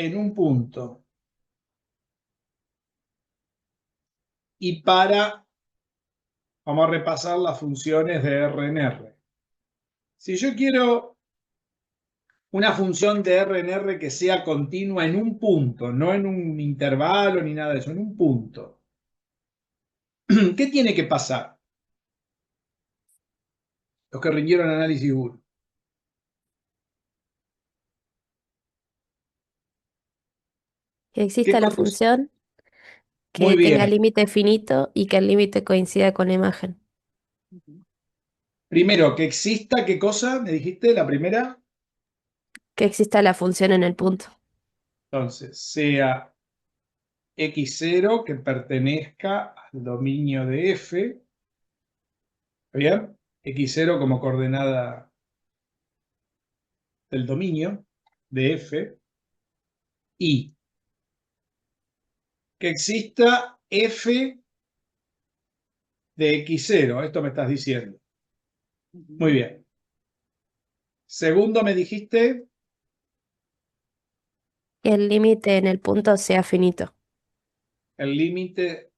en un punto. Y vamos a repasar las funciones de R en R. Si yo quiero una función de R en R que sea continua en un punto, no en un intervalo ni nada de eso, en un punto, ¿qué tiene que pasar? Los que rindieron análisis 1. Que ¿Qué exista la condición? función, Muy que tenga bien. límite finito y que el límite coincida con la imagen. Primero, que exista, ¿qué cosa? ¿Me dijiste la primera? Que exista la función en el punto. Entonces, sea x0 que pertenezca al dominio de f, ¿bien? X0 como coordenada del dominio de f, y que exista f de x0, esto me estás diciendo. Muy bien. Segundo, me dijiste Que el límite en el punto sea finito. el límite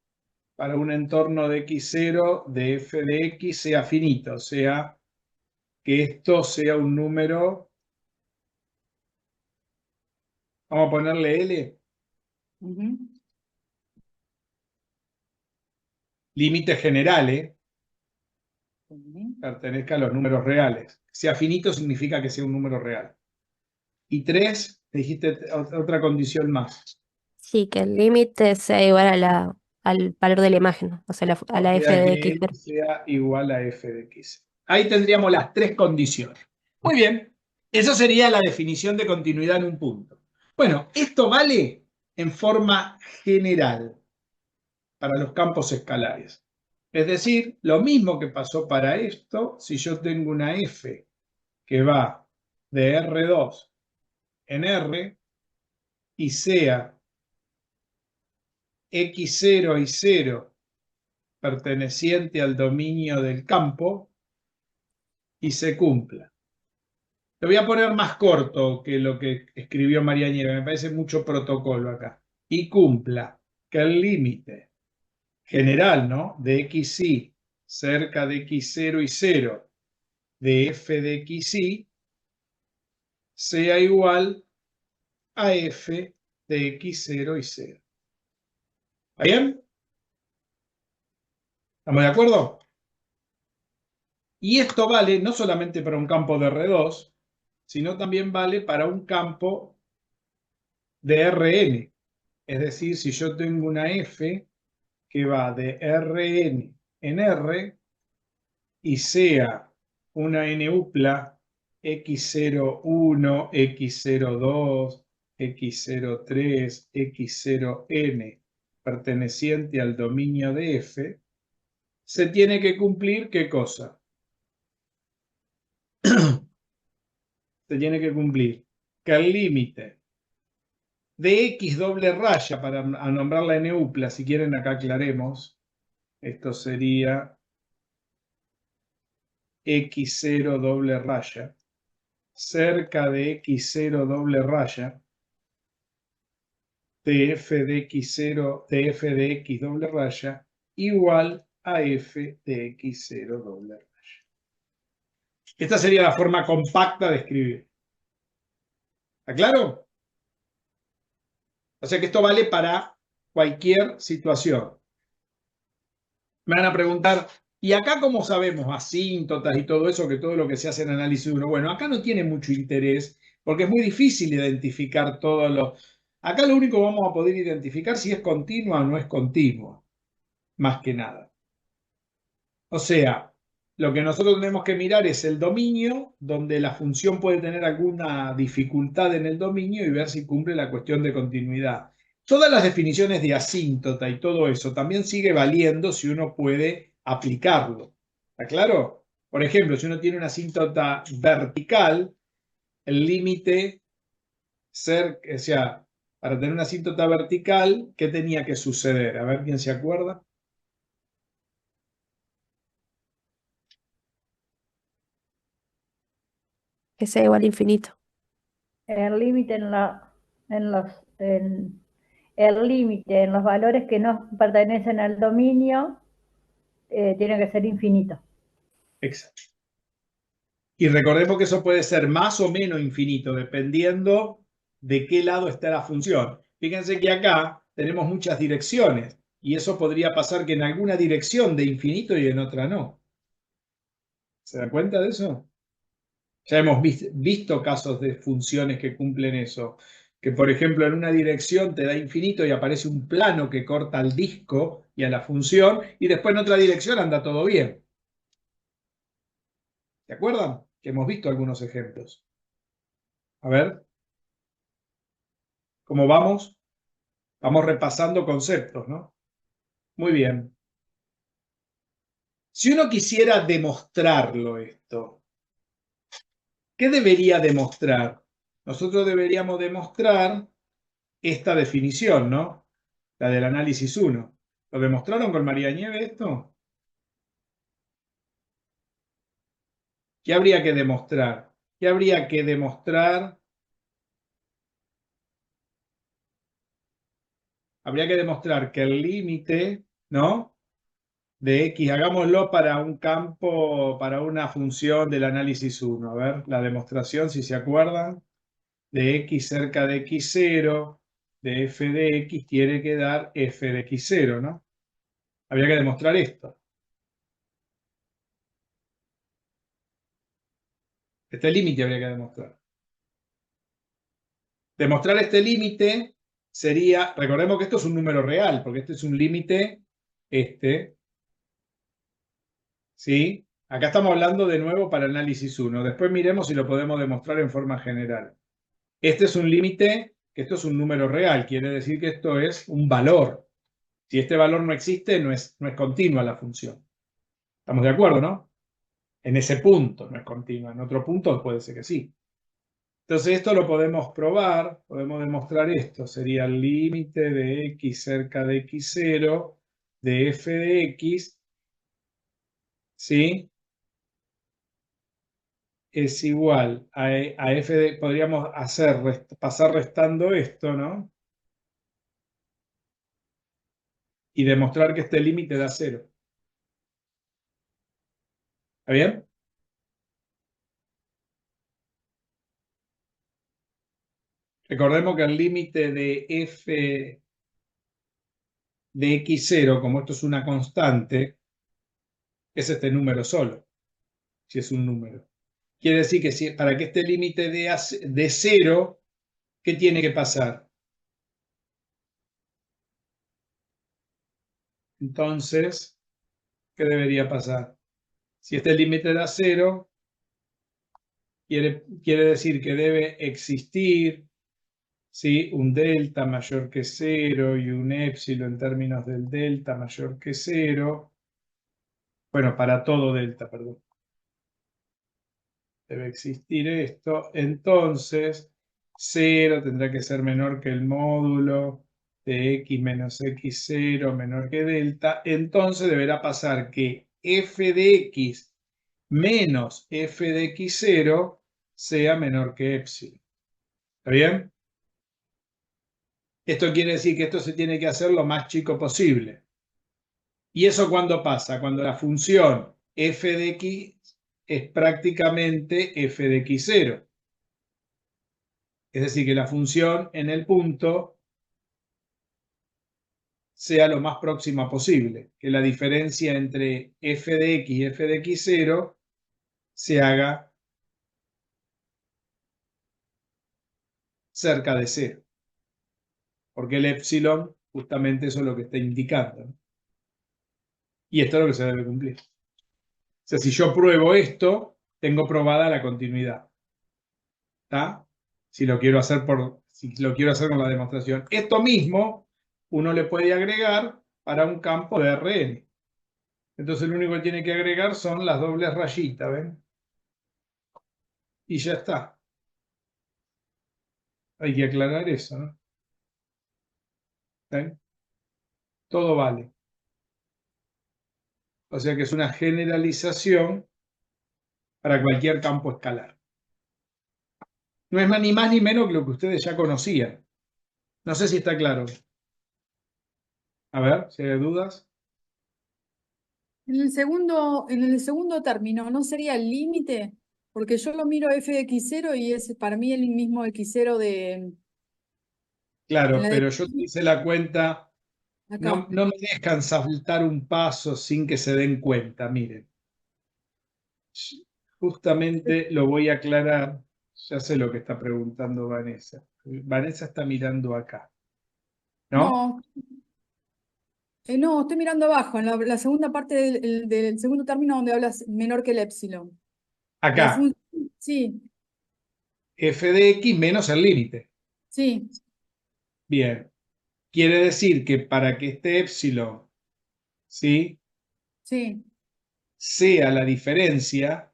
para un entorno de x0 de f de x sea finito, o sea, que esto sea un número, vamos a ponerle L, límite general, pertenezca a los números reales. Sea finito significa que sea un número real. Y tres, dijiste otra condición más. Sí, que el límite sea igual al valor de la imagen, o sea, a O la f sea de que x. L sea igual a f de x. Ahí tendríamos las tres condiciones. Muy bien, eso sería la definición de continuidad en un punto. Bueno, esto vale en forma general para los campos escalares. Es decir, lo mismo que pasó para esto, si yo tengo una f que va de R2 en R y sea x0 y 0 perteneciente al dominio del campo y se cumpla. Lo voy a poner más corto que lo que escribió María Nieve, me parece mucho protocolo acá. Y cumpla que el límite general, ¿no? De xy cerca de x0 y 0 de f de xy sea igual a f de x0 y 0. ¿Está bien? ¿Estamos de acuerdo? Y esto vale no solamente para un campo de R2, sino también vale para un campo de Rn. Es decir, si yo tengo una f que va de Rn en R y sea una n-upla x01, x02, x03, x0n perteneciente al dominio de f, se tiene que cumplir ¿qué cosa? Se tiene que cumplir que el límite de x doble raya, para nombrar la n-upla, si quieren acá aclaremos, esto sería x0 doble raya, cerca de x0 doble raya, de f de x0, de f de x doble raya, igual a f de x0 doble raya. Esta sería la forma compacta de escribir. ¿Está claro? O sea que esto vale para cualquier situación. Me van a preguntar, ¿y acá cómo sabemos asíntotas y todo eso, que todo lo que se hace en análisis 1? Bueno, acá no tiene mucho interés porque es muy difícil identificar todos los... Acá lo único que vamos a poder identificar si es continua o no es continua, más que nada. O sea, lo que nosotros tenemos que mirar es el dominio, donde la función puede tener alguna dificultad en el dominio y ver si cumple la cuestión de continuidad. Todas las definiciones de asíntota y todo eso también sigue valiendo si uno puede aplicarlo. ¿Está claro? Por ejemplo, si uno tiene una asíntota vertical, el límite o sea, para tener una asíntota vertical, ¿qué tenía que suceder? A ver quién se acuerda. Que sea igual a infinito. El límite en en el límite, en los valores que no pertenecen al dominio, tiene que ser infinito. Exacto. Y recordemos que eso puede ser más o menos infinito, dependiendo de qué lado está la función. Fíjense que acá tenemos muchas direcciones, y eso podría pasar que en alguna dirección de infinito y en otra no. ¿Se dan cuenta de eso? Ya hemos visto casos de funciones que cumplen eso. Que, por ejemplo, en una dirección te da infinito y aparece un plano que corta al disco y a la función, y después en otra dirección anda todo bien. ¿Se acuerdan? Que hemos visto algunos ejemplos. A ver, ¿cómo vamos? Vamos repasando conceptos, ¿no? Muy bien. Si uno quisiera demostrarlo esto, ¿qué debería demostrar? Nosotros deberíamos demostrar esta definición, ¿no? La del análisis 1. ¿Lo demostraron con María Nieve esto? ¿Qué habría que demostrar? ¿Qué habría que demostrar? Habría que demostrar que el límite, ¿no? De X, hagámoslo para un campo, para una función del análisis 1. A ver, la demostración, si se acuerdan, de X cerca de X0, de f de X, tiene que dar f de X0, ¿no? Habría que demostrar esto. Este límite habría que demostrar. Demostrar este límite sería, recordemos que esto es un número real, porque este es un límite, ¿sí? Acá estamos hablando de nuevo para análisis 1. Después miremos si lo podemos demostrar en forma general. Este es un límite, que esto es un número real, quiere decir que esto es un valor. Si este valor no existe, no es continua la función. ¿Estamos de acuerdo, no? En ese punto no es continua, en otro punto puede ser que sí. Entonces esto lo podemos probar, podemos demostrar esto, sería el límite de X cerca de X0 de f de X, ¿sí? Es igual a f de, podríamos pasar restando esto, ¿no? Y demostrar que este límite da 0. ¿Está bien? Recordemos que el límite de f de X0, como esto es una constante, es este número solo, si es un número. Quiere decir que para que este límite de 0, ¿qué tiene que pasar? Entonces, ¿qué debería pasar? Si este límite da 0, quiere decir que debe existir, ¿sí?, un delta mayor que 0 y un épsilon en términos del delta mayor que 0. Bueno, para todo delta, perdón. Debe existir esto. Entonces, 0 tendrá que ser menor que el módulo de x menos x0 menor que delta. Entonces deberá pasar que f de x menos f de x0 sea menor que épsilon. ¿Está bien? Esto quiere decir que esto se tiene que hacer lo más chico posible. ¿Y eso cuándo pasa? Cuando la función f de x es prácticamente f de x0. Es decir, que la función en el punto sea lo más próxima posible, que la diferencia entre f de x y f de x0 se haga cerca de 0, porque el épsilon justamente eso es lo que está indicando, ¿no? Y esto es lo que se debe cumplir. O sea, si yo pruebo esto, tengo probada la continuidad. ¿Está? Si lo quiero hacer con la demostración. Esto mismo uno le puede agregar para un campo de Rn. Entonces lo único que tiene que agregar son las dobles rayitas, ¿ven? Y ya está. Hay que aclarar eso, ¿no? ¿Ven? Todo vale. O sea que es una generalización para cualquier campo escalar. No es ni más ni menos que lo que ustedes ya conocían. No sé si está claro. A ver, si hay dudas. En el segundo término, ¿no sería el límite? Porque yo lo miro f de x0 y es para mí el mismo x0 en Claro, la pero yo te hice la cuenta. acá. No me dejan saltar un paso sin que se den cuenta. Miren, justamente lo voy a aclarar. Ya sé lo que está preguntando Vanessa. Vanessa está mirando acá, ¿no? No, no, estoy mirando abajo, en la segunda parte del segundo término donde hablas menor que el epsilon. La Acá, función, sí, f de x menos el límite. sí, Bien, quiere decir que para que este épsilon, ¿sí?, sí. sea la diferencia,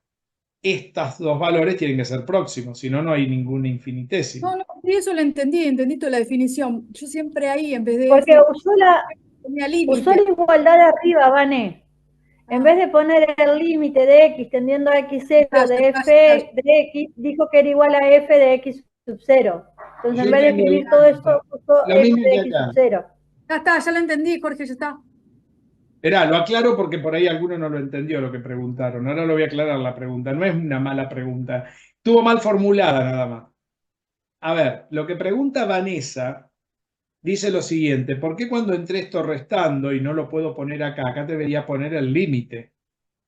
estos dos valores tienen que ser próximos, si no, no hay ningún No, infinitésimo. no, sí, eso lo entendí toda la definición. Yo siempre ahí, en vez de Porque f, ponía usó límite. la igualdad de arriba, Vane. En Ah, vez de poner el límite de x tendiendo a ya x0 está, de ya f está, de x, dijo que era igual a f de x sub 0. Entonces, en Yo vez de tengo el escribir todo esto, límite. puso Lo f mismo de que x sub acá. 0. ya está, ya lo entendí, Jorge, ya está. Esperá, lo aclaro porque por ahí alguno no lo entendió lo que preguntaron. Ahora lo voy a aclarar la pregunta. No es una mala pregunta. Estuvo mal formulada nada más. A ver, lo que pregunta Vanessa dice lo siguiente: ¿por qué cuando entré esto restando y no lo puedo poner acá? Acá debería poner el límite,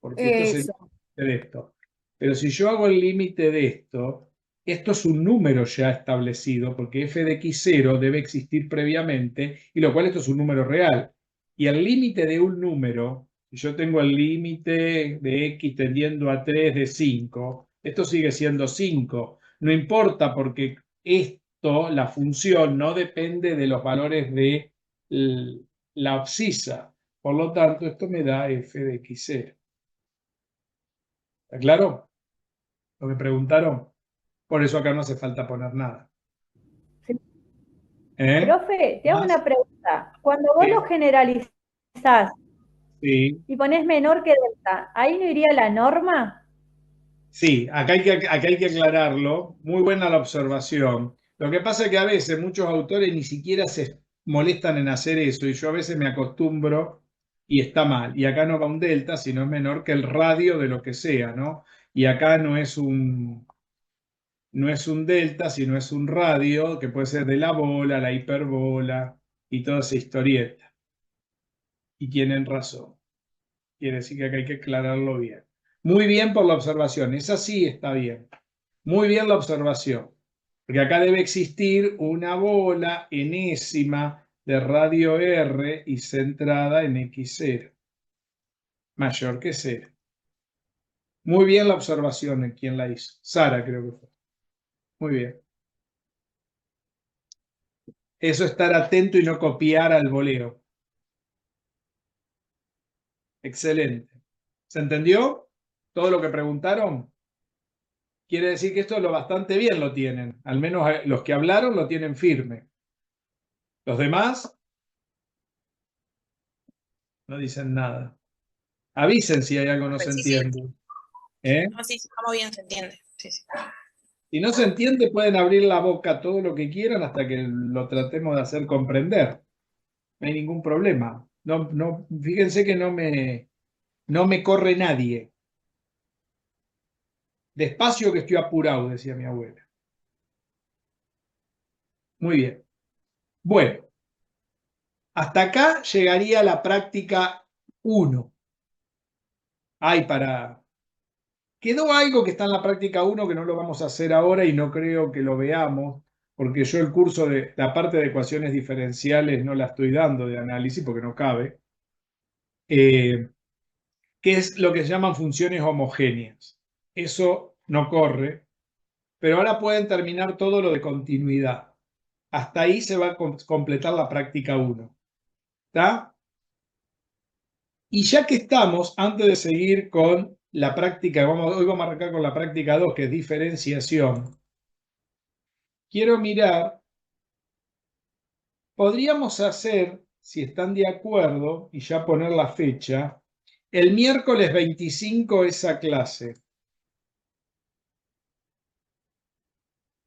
porque esto sería Eso. el límite de esto. Pero si yo hago el límite de esto es un número ya establecido, porque f de x0 debe existir previamente, y lo cual esto es un número real. Y el límite de un número, si yo tengo el límite de x tendiendo a 3 de 5, esto sigue siendo 5. No importa porque esto, la función, no depende de los valores de la abscisa. Por lo tanto, esto me da f de x0. ¿Está claro lo que preguntaron? Por eso acá no hace falta poner nada. Sí. ¿Eh? Profe, te hago ¿Más? una pregunta. Cuando vos lo Sí, generalizás sí, y ponés menor que delta, ¿ahí no iría la norma? sí, acá hay que aclararlo. Muy buena la observación. Lo que pasa es que a veces muchos autores ni siquiera se molestan en hacer eso y yo a veces me acostumbro y está mal. Y acá no va un delta, sino es menor que el radio de lo que sea, ¿no? Y acá no es un delta, sino es un radio que puede ser de la bola, la hiperbola y toda esa historieta. Y tienen razón. Quiere decir que acá hay que aclararlo bien. Muy bien por la observación. Esa sí está bien. Muy bien la observación. Porque acá debe existir una bola enésima de radio R y centrada en X0, mayor que 0. Muy bien la observación en quien la hizo. Sara creo que fue. Muy bien. Eso estar atento y no copiar al voleo. Excelente. ¿Se entendió todo lo que preguntaron? Quiere decir que esto lo bastante bien lo tienen. Al menos los que hablaron lo tienen firme. Los demás no dicen nada. Avisen si hay algo que no se Sí, sí. entiende. ¿Eh? No, sí, estamos bien, se entiende. Sí, sí. Si no se entiende, pueden abrir la boca todo lo que quieran hasta que lo tratemos de hacer comprender. No hay ningún problema. Fíjense que no me corre nadie. Despacio que estoy apurado, decía mi abuela. Muy bien. Bueno, hasta acá llegaría la práctica 1. Ay, quedó algo que está en la práctica 1 que no lo vamos a hacer ahora y no creo que lo veamos, porque yo el curso de la parte de ecuaciones diferenciales no la estoy dando de análisis porque no cabe, que es lo que se llaman funciones homogéneas. Eso no corre, pero ahora pueden terminar todo lo de continuidad. Hasta ahí se va a completar la práctica 1. ¿Está? Y ya que estamos, antes de seguir con la práctica, hoy vamos a arrancar con la práctica 2, que es diferenciación. Quiero mirar, podríamos hacer, si están de acuerdo, y ya poner la fecha, el miércoles 25 esa clase,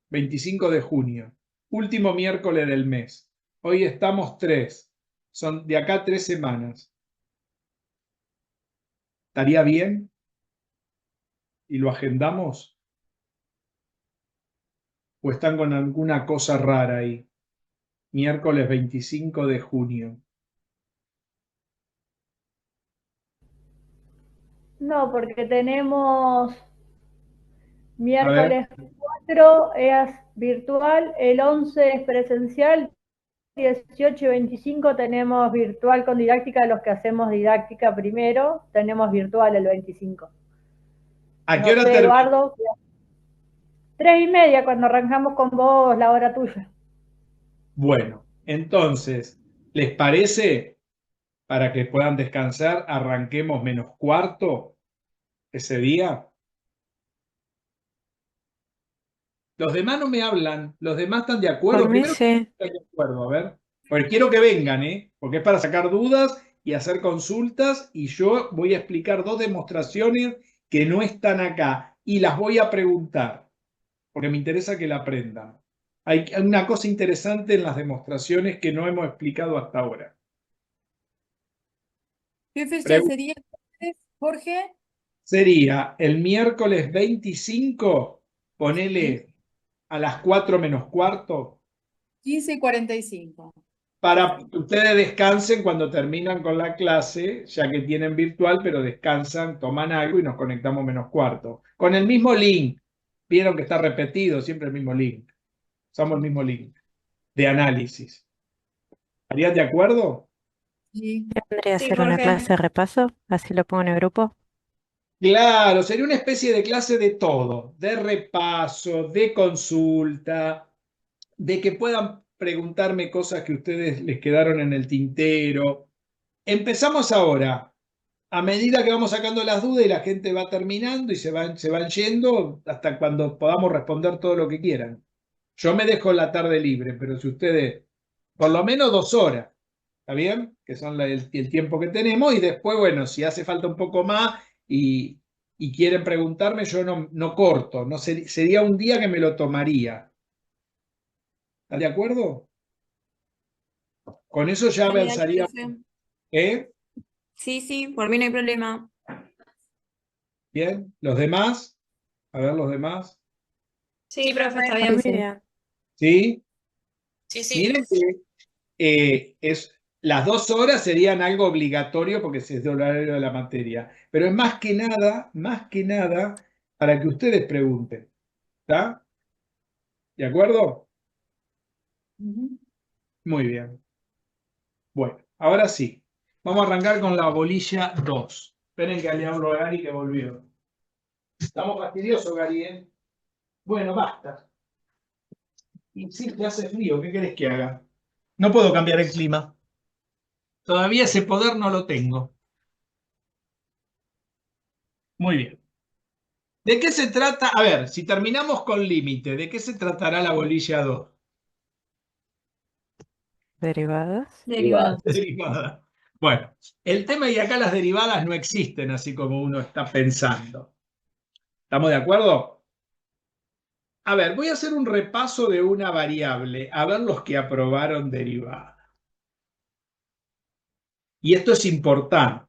25 de junio. último miércoles del mes. Hoy estamos 3. Son de acá 3 semanas. ¿Estaría bien? ¿Y lo agendamos? ¿O están con alguna cosa rara ahí? Miércoles 25 de junio. No, porque tenemos A ver. miércoles 4 es virtual, el 11 es presencial, 18 y 25 tenemos virtual con didáctica, los que hacemos didáctica primero, tenemos virtual el 25. ¿A qué No hora sé, termina? Eduardo, 3:30 cuando arrancamos con vos la hora tuya. Bueno, entonces, ¿les parece, para que puedan descansar, arranquemos -4 ese día? Los demás no me hablan, los demás están de acuerdo. Por mí Primero sí. están de acuerdo, a ver. Porque quiero que vengan, porque es para sacar dudas y hacer consultas, y yo voy a explicar 2 demostraciones que no están acá y las voy a preguntar, porque me interesa que la aprendan. Hay una cosa interesante en las demostraciones que no hemos explicado hasta ahora. ¿Qué fecha sería, Jorge? Sería el miércoles 25, ponele a las 4 menos cuarto, 15:45. para que ustedes descansen cuando terminan con la clase, ya que tienen virtual, pero descansan, toman algo y nos conectamos -4. Con el mismo link. Vieron que está repetido, siempre el mismo link. Usamos el mismo link de análisis. ¿Estarían de acuerdo? Sí. Vendría a Sí, ser una Jorge. clase de repaso, así lo pongo en el grupo. Claro, sería una especie de clase de todo, de repaso, de consulta, de que puedan preguntarme cosas que a ustedes les quedaron en el tintero. Empezamos ahora. A medida que vamos sacando las dudas y la gente va terminando y se van yendo hasta cuando podamos responder todo lo que quieran. Yo me dejo la tarde libre, pero si ustedes, por lo menos 2 horas, ¿está bien? Que son el tiempo que tenemos, y después, bueno, si hace falta un poco más y quieren preguntarme, yo no corto, no sería un día que me lo tomaría. ¿Están de acuerdo? Con eso ya Dale, avanzaría. profe. ¿Eh? Sí, sí, por mí no hay problema. Bien. ¿Los demás? A ver, los demás. Sí, profe, está Por bien. mí sí. bien. ¿Sí? Sí, sí. Miren que las 2 horas serían algo obligatorio porque es el horario de la materia, pero es más que nada para que ustedes pregunten. ¿Está? ¿De acuerdo? Ujú. Muy bien. Bueno, ahora sí. Vamos a arrancar con la bolilla 2. Esperen que le hablo a Gary que volvió. Estamos fastidiosos, Gary, ¿eh? Bueno, basta. Y sí, que hace frío, ¿qué querés que haga? No puedo cambiar el clima. Todavía ese poder no lo tengo. Muy bien. ¿De qué se trata? A ver, si terminamos con límite, ¿de qué se tratará la bolilla 2? Derivadas. Derivado. Derivada. Bueno, el tema y acá las derivadas no existen así como uno está pensando. ¿Estamos de acuerdo? A ver, voy a hacer un repaso de una variable, a ver los que aprobaron derivada. Y esto es importante,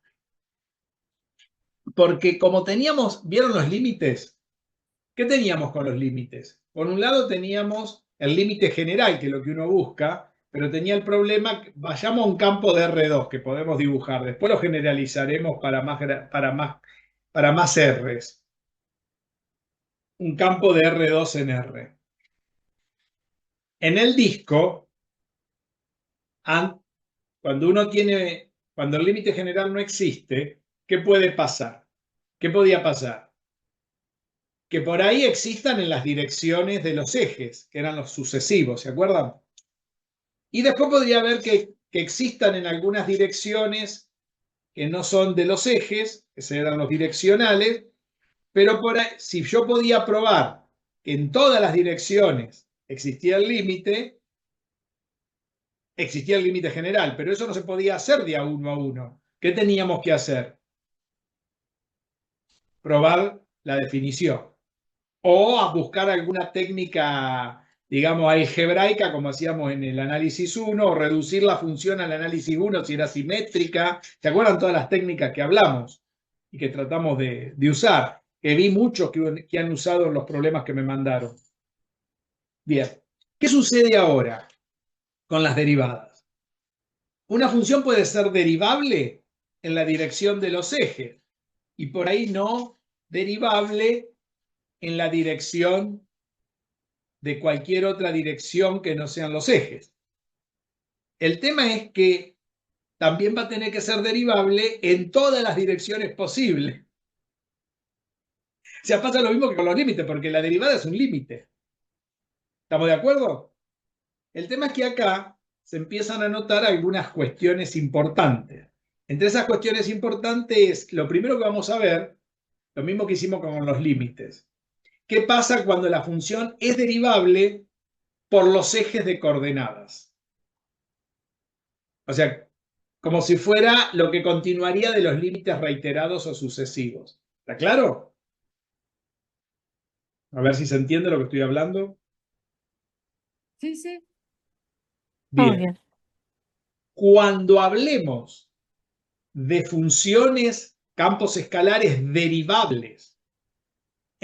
porque como teníamos, ¿vieron los límites? ¿Qué teníamos con los límites? Por un lado teníamos el límite general, que es lo que uno busca, pero tenía el problema, vayamos a un campo de R2 que podemos dibujar, después lo generalizaremos para más R's. Un campo de R2 en R. En el disco, cuando el límite general no existe, ¿qué puede pasar? ¿Qué podía pasar? Que por ahí existan en las direcciones de los ejes, que eran los sucesivos, ¿se acuerdan? Y después podría haber que existan en algunas direcciones que no son de los ejes, que eran los direccionales, pero por ahí, si yo podía probar que en todas las direcciones existía el límite general, pero eso no se podía hacer de a uno a uno. ¿Qué teníamos que hacer? Probar la definición. O a buscar alguna técnica digamos, algebraica, como hacíamos en el análisis 1, o reducir la función al análisis 1 si era simétrica. ¿Se acuerdan todas las técnicas que hablamos y que tratamos de usar? Que vi muchos que han usado en los problemas que me mandaron. Bien, ¿qué sucede ahora con las derivadas? Una función puede ser derivable en la dirección de los ejes y por ahí no derivable en la dirección de cualquier otra dirección que no sean los ejes. El tema es que también va a tener que ser derivable en todas las direcciones posibles. O sea, pasa lo mismo que con los límites, porque la derivada es un límite. ¿Estamos de acuerdo? El tema es que acá se empiezan a notar algunas cuestiones importantes. Entre esas cuestiones importantes, lo primero que vamos a ver, lo mismo que hicimos con los límites. ¿Qué pasa cuando la función es derivable por los ejes de coordenadas? O sea, como si fuera lo que continuaría de los límites reiterados o sucesivos. ¿Está claro? A ver si se entiende lo que estoy hablando. Sí, sí. Vamos Bien. bien. Cuando hablemos de funciones, campos escalares derivables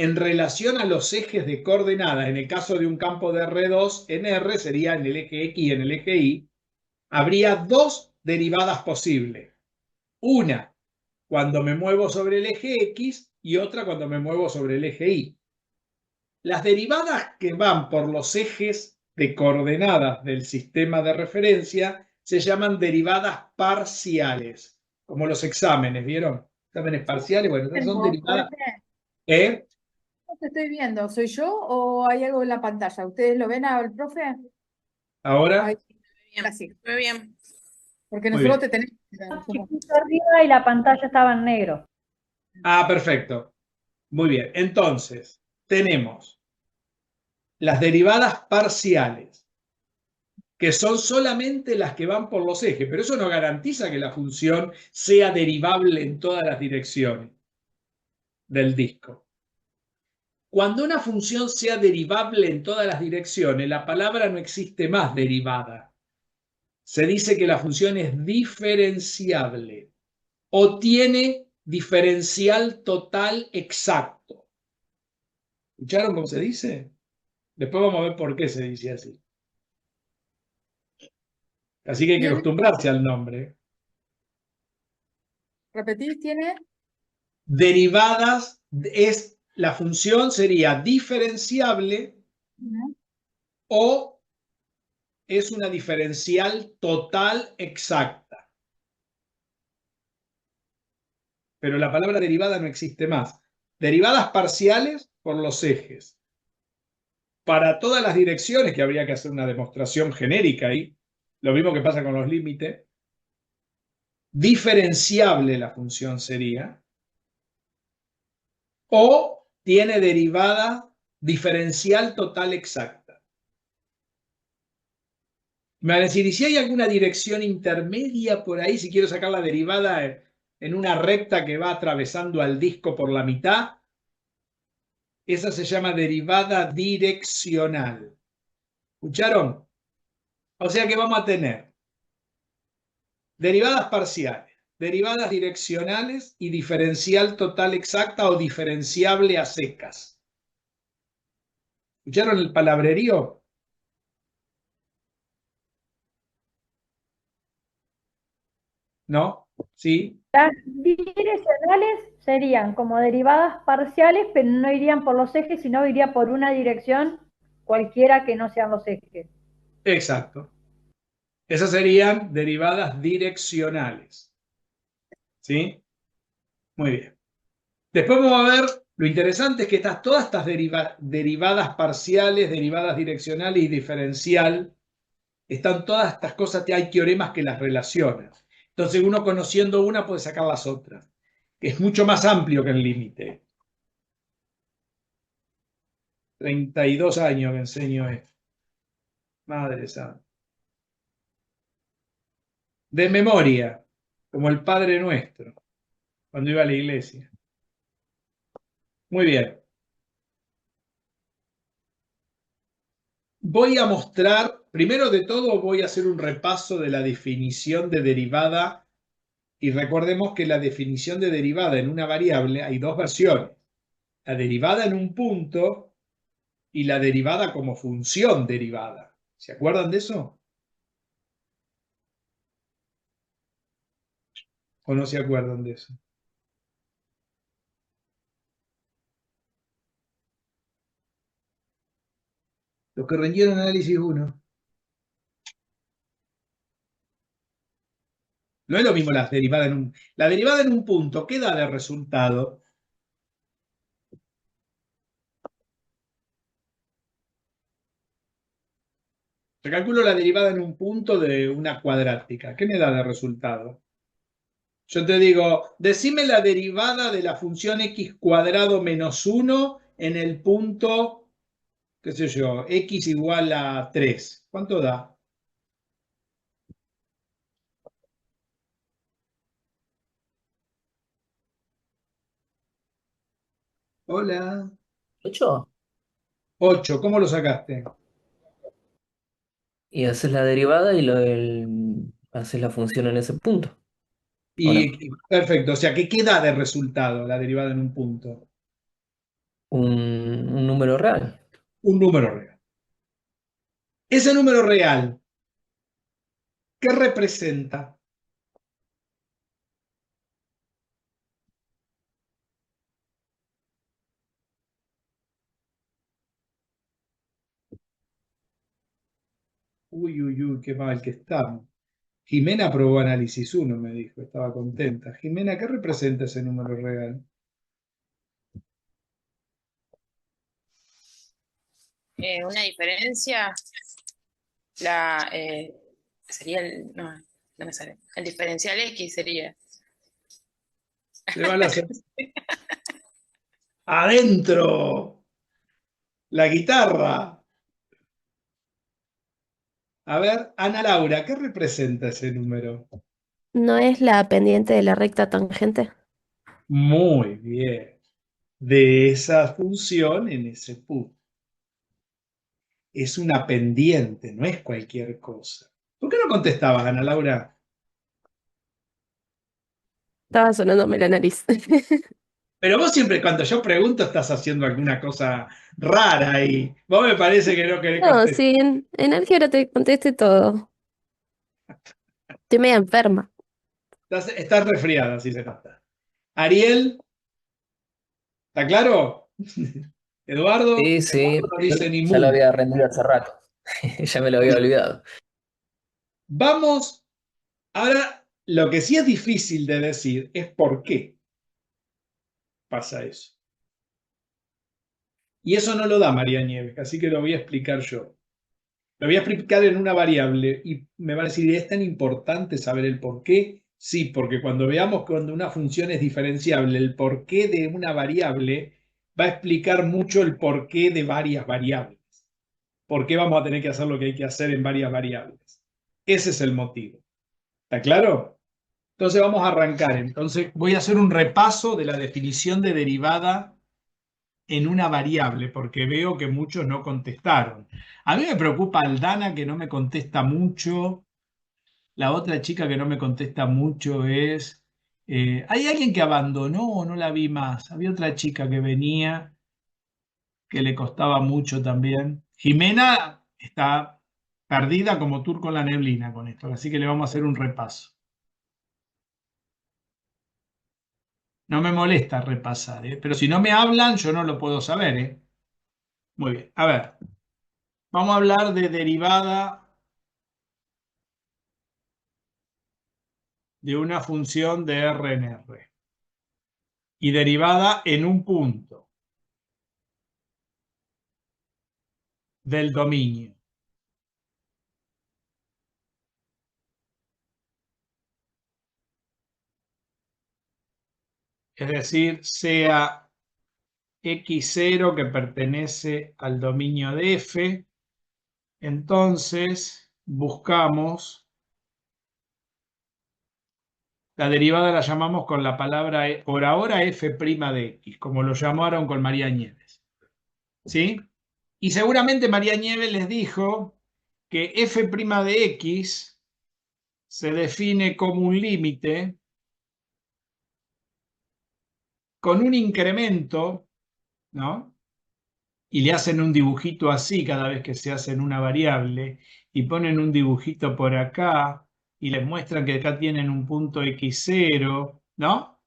en relación a los ejes de coordenadas, en el caso de un campo de R2 en R, sería en el eje X y en el eje Y, habría dos derivadas posibles. Una cuando me muevo sobre el eje X y otra cuando me muevo sobre el eje Y. Las derivadas que van por los ejes de coordenadas del sistema de referencia se llaman derivadas parciales, como los exámenes, ¿vieron? Exámenes parciales, bueno, estas son derivadas. ¿Eh? No te estoy viendo. ¿Soy yo o hay algo en la pantalla? ¿Ustedes lo ven al profe? ¿Ahora? Ahí, Bien, ahora sí. muy bien. Porque Muy nosotros bien. te tenemos. Chiquito arriba y la pantalla estaba en negro. Ah, perfecto. Muy bien. Entonces, tenemos las derivadas parciales, que son solamente las que van por los ejes, pero eso no garantiza que la función sea derivable en todas las direcciones del disco. Cuando una función sea derivable en todas las direcciones, la palabra no existe más, derivada. Se dice que la función es diferenciable o tiene diferencial total exacto. ¿Escucharon cómo se dice? Después vamos a ver por qué se dice así. Así que hay que ¿Tiene? acostumbrarse al nombre. ¿Repetís? ¿Tiene? Derivadas la función sería diferenciable Ujú. o es una diferencial total exacta. Pero la palabra derivada no existe más. Derivadas parciales por los ejes. Para todas las direcciones, que habría que hacer una demostración genérica ahí, lo mismo que pasa con los límites, diferenciable la función sería, o tiene derivada diferencial total exacta. Me van a decir, ¿y si hay alguna dirección intermedia por ahí, si quiero sacar la derivada en una recta que va atravesando al disco por la mitad? Esa se llama derivada direccional. ¿Escucharon? O sea que vamos a tener derivadas parciales, derivadas direccionales y diferencial total exacta o diferenciable a secas. ¿Escucharon el palabrerío? ¿No? ¿Sí? Las direccionales serían como derivadas parciales, pero no irían por los ejes, sino iría por una dirección cualquiera que no sean los ejes. Exacto. Esas serían derivadas direccionales. ¿Sí? Muy bien. Después vamos a ver, lo interesante es que todas estas derivadas parciales, derivadas direccionales y diferencial, están todas estas cosas, hay teoremas que las relacionan. Entonces uno conociendo una puede sacar las otras. Es mucho más amplio que el límite. 32 años que enseño esto. Madre santa. De memoria, como el Padre Nuestro, cuando iba a la iglesia. Muy bien. Voy a mostrar, primero de todo voy a hacer un repaso de la definición de derivada y recordemos que la definición de derivada en una variable hay dos versiones. La derivada en un punto y la derivada como función derivada. ¿Se acuerdan de eso? ¿O no se acuerdan de eso? Los que rindieron análisis 1. No es lo mismo la derivada en un... La derivada en un punto, ¿qué da de resultado? Yo calculo la derivada en un punto de una cuadrática. ¿Qué me da de resultado? Yo te digo, decime la derivada de la función x cuadrado menos 1 en el punto, qué sé yo, x igual a 3. ¿Cuánto da? Hola. 8. 8. ¿Cómo lo sacaste? Y haces la derivada y haces la función en ese punto. ¿O no? Perfecto. O sea, ¿qué da de resultado la derivada en un punto? Un número real. Un número real. Ese número real, ¿qué representa? Uy, uy, uy, qué mal que estamos. Jimena aprobó análisis 1, me dijo, estaba contenta. Jimena, ¿qué representa ese número real? Una diferencia, sería no, no me sale. El diferencial X sería. Le van a hacer adentro la guitarra. A ver, Ana Laura, ¿qué representa ese número? ¿No es la pendiente de la recta tangente? Muy bien. De esa función en ese punto. Es una pendiente, no es cualquier cosa. ¿Por qué no contestabas, Ana Laura? Estaba sonándome la nariz. Pero vos siempre cuando yo pregunto estás haciendo alguna cosa rara y vos me parece que no querés No, contestar. sí, en álgebra te contesté todo. Estoy media enferma. Estás resfriada, si se nota. Ariel, ¿está claro? Eduardo, Sí, sí. no dice ni Ya lo mu. había rendido hace rato. Ya me lo había olvidado. Vamos, ahora lo que sí es difícil de decir es por qué pasa eso. Y eso no lo da María Nieves, así que lo voy a explicar yo. Lo voy a explicar en una variable y me va a decir, ¿es tan importante saber el por qué? Sí, porque cuando veamos cuando una función es diferenciable, el porqué de una variable va a explicar mucho el porqué de varias variables. ¿Por qué vamos a tener que hacer lo que hay que hacer en varias variables? Ese es el motivo. ¿Está claro? Entonces vamos a arrancar. Entonces voy a hacer un repaso de la definición de derivada en una variable, porque veo que muchos no contestaron. A mí me preocupa Aldana, que no me contesta mucho. La otra chica que no me contesta mucho es... ¿hay alguien que abandonó o no la vi más? Había otra chica que venía, que le costaba mucho también. Jimena está perdida como turco en la neblina con esto, así que le vamos a hacer un repaso. No me molesta repasar, pero si no me hablan, yo no lo puedo saber. Muy bien, a ver. Vamos a hablar de derivada de una función de R en R y derivada en un punto del dominio. Es decir, sea x0 que pertenece al dominio de F, entonces buscamos, la derivada la llamamos con la palabra, por ahora f' de x, como lo llamaron con María Nieves. ¿Sí? Y seguramente María Nieves les dijo que f' de x se define como un límite con un incremento, ¿no? Y le hacen un dibujito así cada vez que se hacen una variable y ponen un dibujito por acá y les muestran que acá tienen un punto x0, ¿no?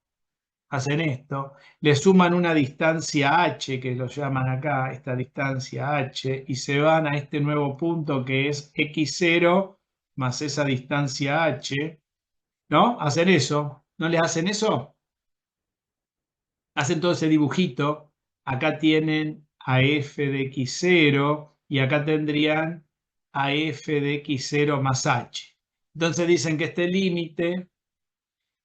Hacen esto, le suman una distancia h, que lo llaman acá, esta distancia h, y se van a este nuevo punto que es x0 más esa distancia h, ¿no? Hacen eso, ¿no les hacen eso? Hacen todo ese dibujito, acá tienen a f de x0 y acá tendrían a f de x0 más h. Entonces dicen que este límite,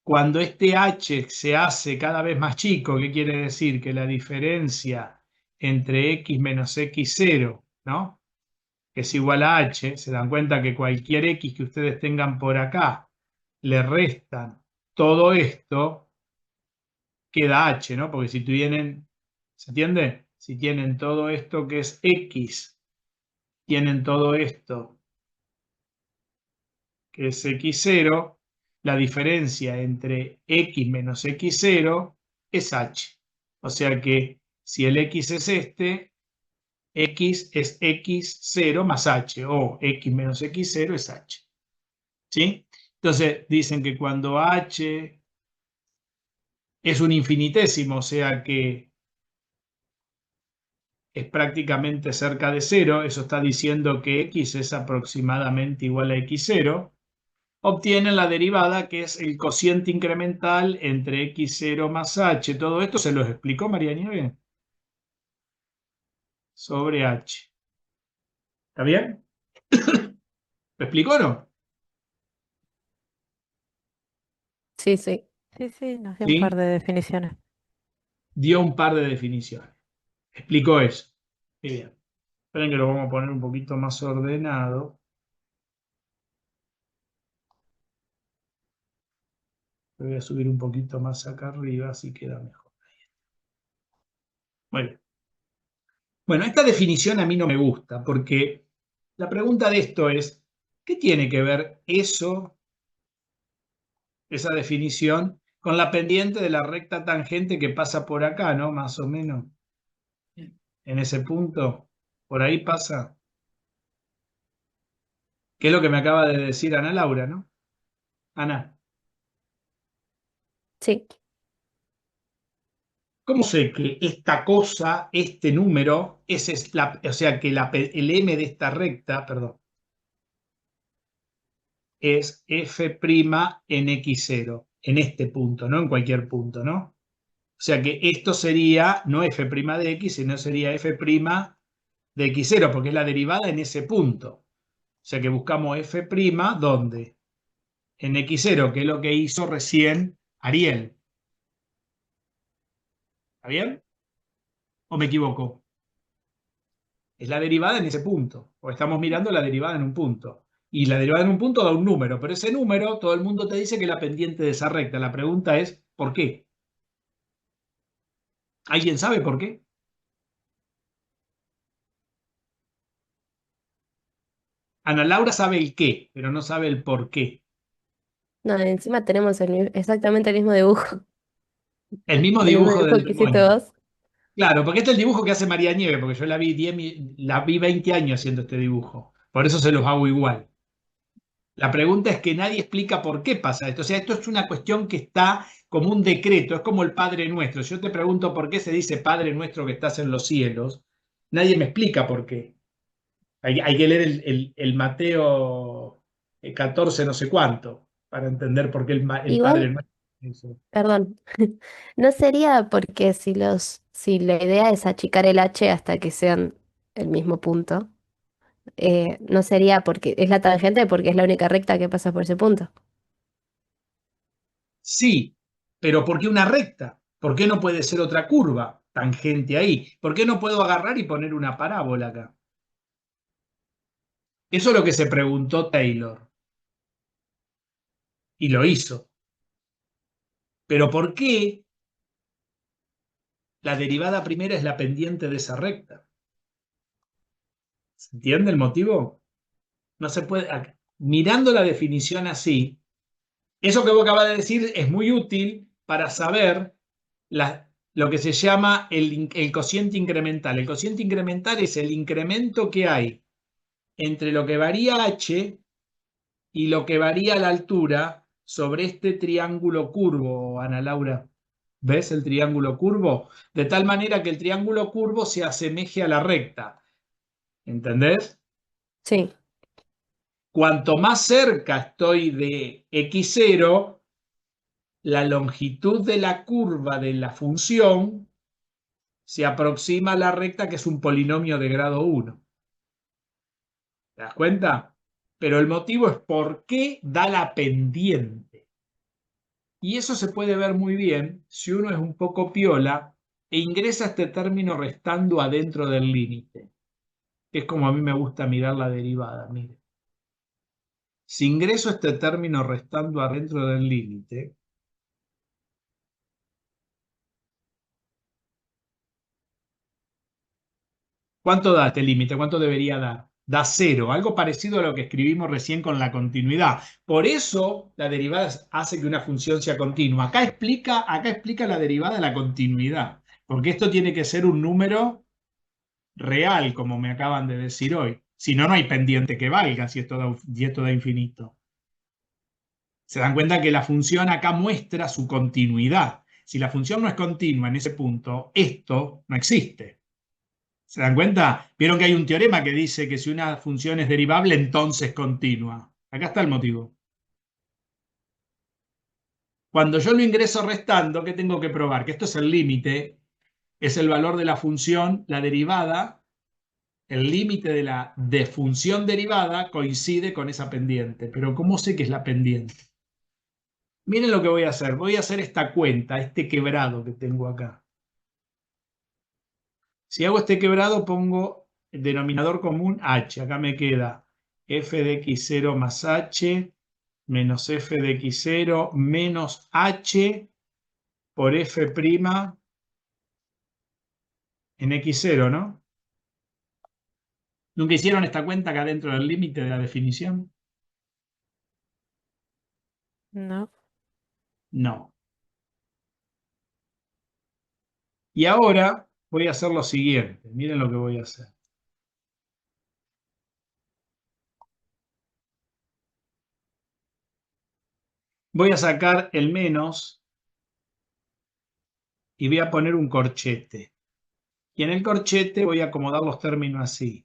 cuando este h se hace cada vez más chico, ¿qué quiere decir? Que la diferencia entre x menos x0, ¿no? Que es igual a h, se dan cuenta que cualquier x que ustedes tengan por acá, le restan todo esto, queda h, ¿no? Porque si tienen, ¿se entiende? Si tienen todo esto que es x, tienen todo esto que es x0, la diferencia entre x menos x0 es h. O sea que si el x es este, x es x0 más h, o x menos x0 es h. ¿Sí? Entonces dicen que cuando h es un infinitésimo, o sea que es prácticamente cerca de cero, eso está diciendo que x es aproximadamente igual a x0, obtienen la derivada que es el cociente incremental entre x0 más h. Todo esto se los explicó María Nieves sobre h. ¿Está bien? ¿Lo explicó o no? Sí, sí. Sí, sí, nos dio un par Sí, de definiciones. dio un par de definiciones. Explicó eso. Muy bien. Esperen que lo vamos a poner un poquito más ordenado. Lo voy a subir un poquito más acá arriba, así queda mejor. Muy bien. Bueno, esta definición a mí no me gusta, porque la pregunta de esto es, ¿qué tiene que ver eso, esa definición, con la pendiente de la recta tangente que pasa por acá, ¿no? Más o menos, en ese punto. Por ahí pasa. ¿Qué es lo que me acaba de decir Ana Laura, no? Ana, Sí. ¿cómo sé que esta cosa, este número, o sea, que el m de esta recta, perdón, es f' en x0, en este punto, no en cualquier punto, ¿no? O sea que esto sería no f' de x, sino sería f' de x0, porque es la derivada en ese punto. O sea que buscamos f', ¿dónde? En x0, que es lo que hizo recién Ariel. ¿Está bien? ¿O me equivoco? Es la derivada en ese punto. O estamos mirando la derivada en un punto. Y la derivada en un punto da un número, pero ese número todo el mundo te dice que es la pendiente de esa recta. La pregunta es, ¿por qué? ¿Alguien sabe por qué? Ana Laura sabe el qué, pero no sabe el por qué. No, encima tenemos exactamente el mismo dibujo. El mismo El mismo dibujo dibujo del que hiciste demonio. vos. Claro, porque este es el dibujo que hace María Nieve, porque yo la vi 20 años haciendo este dibujo. Por eso se los hago igual. La pregunta es que nadie explica por qué pasa esto. O sea, esto es una cuestión que está como un decreto, es como el Padre Nuestro. Si yo te pregunto por qué se dice Padre Nuestro que estás en los cielos, nadie me explica por qué. Hay que leer el Mateo 14 no sé cuánto para entender por qué el Padre Igual, Nuestro. Eso. perdón, no sería porque si la idea es achicar el h hasta que sean el mismo punto, no sería porque es la tangente porque es la única recta que pasa por ese punto. Sí, pero ¿por qué una recta? ¿Por qué no puede ser otra curva tangente ahí? ¿Por qué no puedo agarrar y poner una parábola acá? Eso es lo que se preguntó Taylor y lo hizo. Pero ¿por qué la derivada primera es la pendiente de esa recta? ¿Se entiende el motivo? No se puede. Mirando la definición así, eso que vos acabas de decir es muy útil para saber lo que se llama el cociente incremental. El cociente incremental es el incremento que hay entre lo que varía h y lo que varía la altura sobre este triángulo curvo, Ana Laura. ¿Ves el triángulo curvo? De tal manera que el triángulo curvo se asemeje a la recta. ¿Entendés? Sí, Cuanto más cerca estoy de x0, la longitud de la curva de la función se aproxima a la recta, que es un polinomio de grado 1. ¿Te das cuenta? Pero el motivo es por qué da la pendiente. Y eso se puede ver muy bien si uno es un poco piola e ingresa este término restando adentro del límite. Es como a mí me gusta mirar la derivada, mire. Si ingreso este término restando adentro del límite, ¿cuánto da este límite? ¿Cuánto debería dar? Da 0, algo parecido a lo que escribimos recién con la continuidad. Por eso la derivada hace que una función sea continua. Acá explica la derivada de la continuidad, porque esto tiene que ser un número real, como me acaban de decir hoy. Si no, no hay pendiente que valga si esto da infinito. Se dan cuenta que la función acá muestra su continuidad. Si la función no es continua en ese punto, esto no existe. ¿Se dan cuenta? Vieron que hay un teorema que dice que si una función es derivable, entonces continua. Acá está el motivo. Cuando yo lo ingreso restando, ¿qué tengo que probar? Que esto es el límite, es el valor de la función, la derivada, el límite de la función derivada coincide con esa pendiente. Pero ¿cómo sé que es la pendiente? Miren lo que voy a hacer. Voy a hacer esta cuenta, este quebrado que tengo acá. Si hago este quebrado, pongo el denominador común h. Acá me queda f de x0 más h menos f de x0 menos h por f' en x0, ¿no? ¿Nunca hicieron esta cuenta acá dentro del límite de la definición? No. No. Y ahora voy a hacer lo siguiente. Miren lo que voy a hacer. Voy a sacar el menos y voy a poner un corchete. Y en el corchete voy a acomodar los términos así.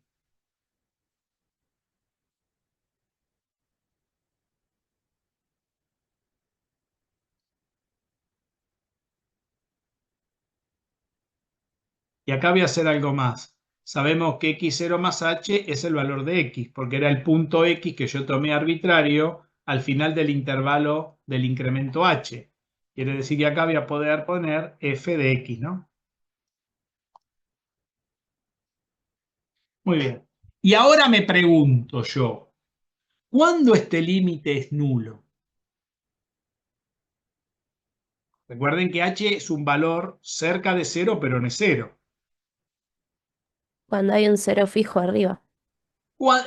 Y acá voy a hacer algo más. Sabemos que x0 más h es el valor de x, porque era el punto x que yo tomé arbitrario al final del intervalo del incremento h. Quiere decir que acá voy a poder poner f de x, ¿no? Muy bien. Y ahora me pregunto yo, ¿cuándo este límite es nulo? Recuerden que h es un valor cerca de 0, pero no es 0. cuando hay un cero fijo arriba.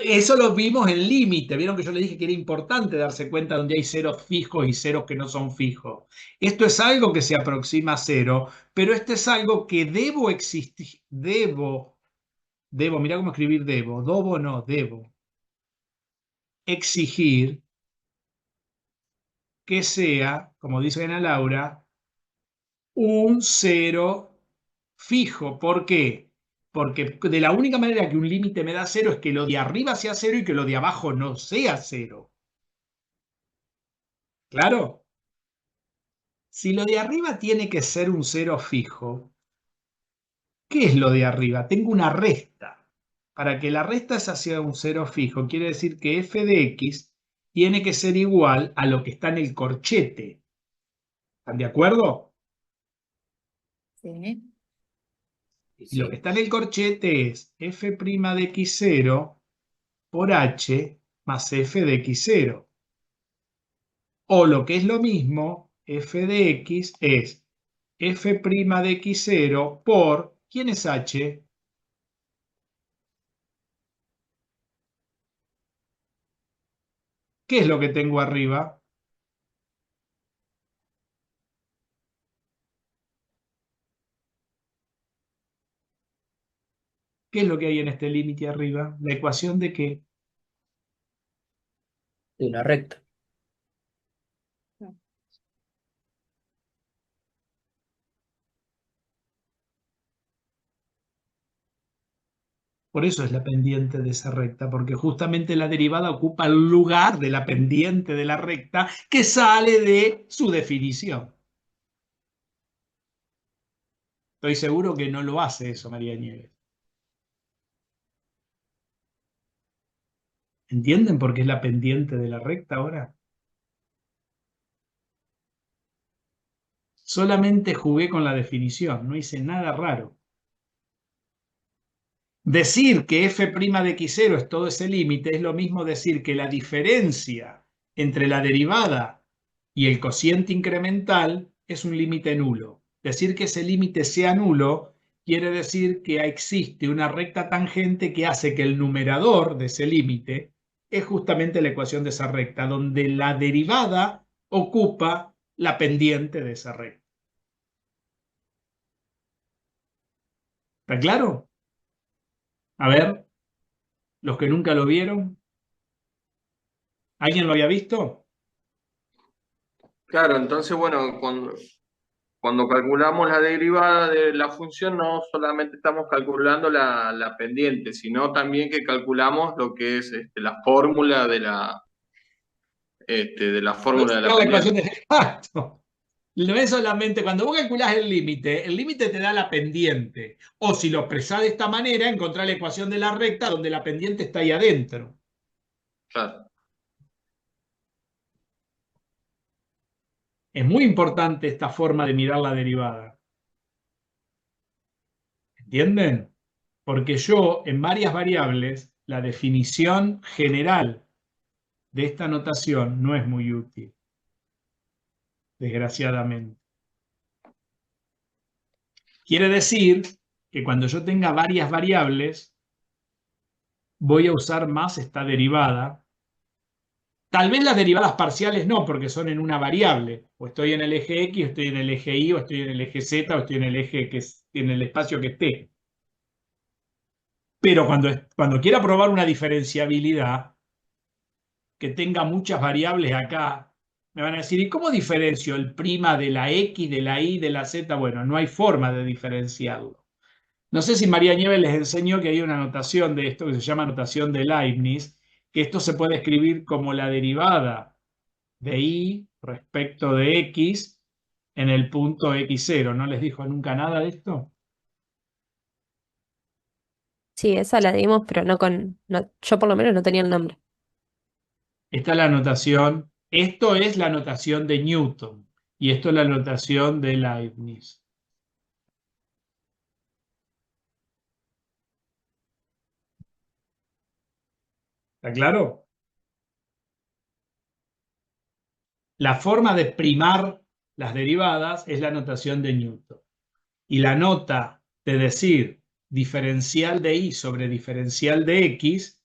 Eso lo vimos en límite. Vieron que yo le dije que era importante darse cuenta donde hay ceros fijos y ceros que no son fijos. Esto es algo que se aproxima a 0, pero esto es algo que debo existir. Mirá cómo escribir debo exigir que sea, como dice Ana Laura, un cero fijo. ¿Por qué? Porque de la única manera que un límite me da 0 es que lo de arriba sea 0 y que lo de abajo no sea 0. ¿Claro? Si lo de arriba tiene que ser un 0 fijo, ¿qué es lo de arriba? Tengo una resta. Para que la resta sea un 0 fijo, quiere decir que f de x tiene que ser igual a lo que está en el corchete. ¿Están de acuerdo? Sí. Y lo que está en el corchete es f' de x0 por h más f de x0. O lo que es lo mismo, f de x es f' de x0 por, ¿quién es h? ¿Qué es lo que tengo arriba? ¿Qué es lo que hay en este límite arriba? ¿La ecuación de qué? De una recta. Por eso es la pendiente de esa recta, porque justamente la derivada ocupa el lugar de la pendiente de la recta que sale de su definición. Estoy seguro que no lo hace eso María Nieves. ¿Entienden por qué es la pendiente de la recta ahora? Solamente jugué con la definición, no hice nada raro. Decir que f' de x0 es todo ese límite es lo mismo decir que la diferencia entre la derivada y el cociente incremental es un límite nulo. Decir que ese límite sea nulo quiere decir que existe una recta tangente que hace que el numerador de ese límite es justamente la ecuación de esa recta, donde la derivada ocupa la pendiente de esa recta. ¿Está claro? A ver, los que nunca lo vieron, ¿alguien lo había visto? Claro, entonces, bueno, cuando calculamos la derivada de la función, no solamente estamos calculando la pendiente, sino también que calculamos lo que es la fórmula de la fórmula de la La ecuación pendiente. de exacto. No es solamente cuando vos calculás el límite te da la pendiente. O si lo expresás de esta manera, encontrás la ecuación de la recta donde la pendiente está ahí adentro. Claro. Es muy importante esta forma de mirar la derivada. ¿Entienden? Porque yo, en varias variables, la definición general de esta notación no es muy útil, desgraciadamente. Quiere decir que cuando yo tenga varias variables, voy a usar más esta derivada. Tal vez las derivadas parciales no, porque son en una variable. O estoy en el eje X, o estoy en el eje Y, o estoy en el eje Z, o estoy en el eje en el espacio que esté. Pero cuando quiera probar una diferenciabilidad que tenga muchas variables acá, me van a decir, ¿y cómo diferencio el prima de la X, de la Y, de la Z? Bueno, no hay forma de diferenciarlo. No sé si María Nieves les enseñó que hay una notación de esto que se llama notación de Leibniz, que esto se puede escribir como la derivada de Y respecto de X en el punto X0. ¿No les dijo nunca nada de esto? Sí, esa la dimos, pero no con, yo por lo menos no tenía el nombre. Esta es la notación, esto es la notación de Newton y esto es la notación de Leibniz. ¿Está claro? La forma de primar las derivadas es la notación de Newton. Y la nota de decir diferencial de Y sobre diferencial de X,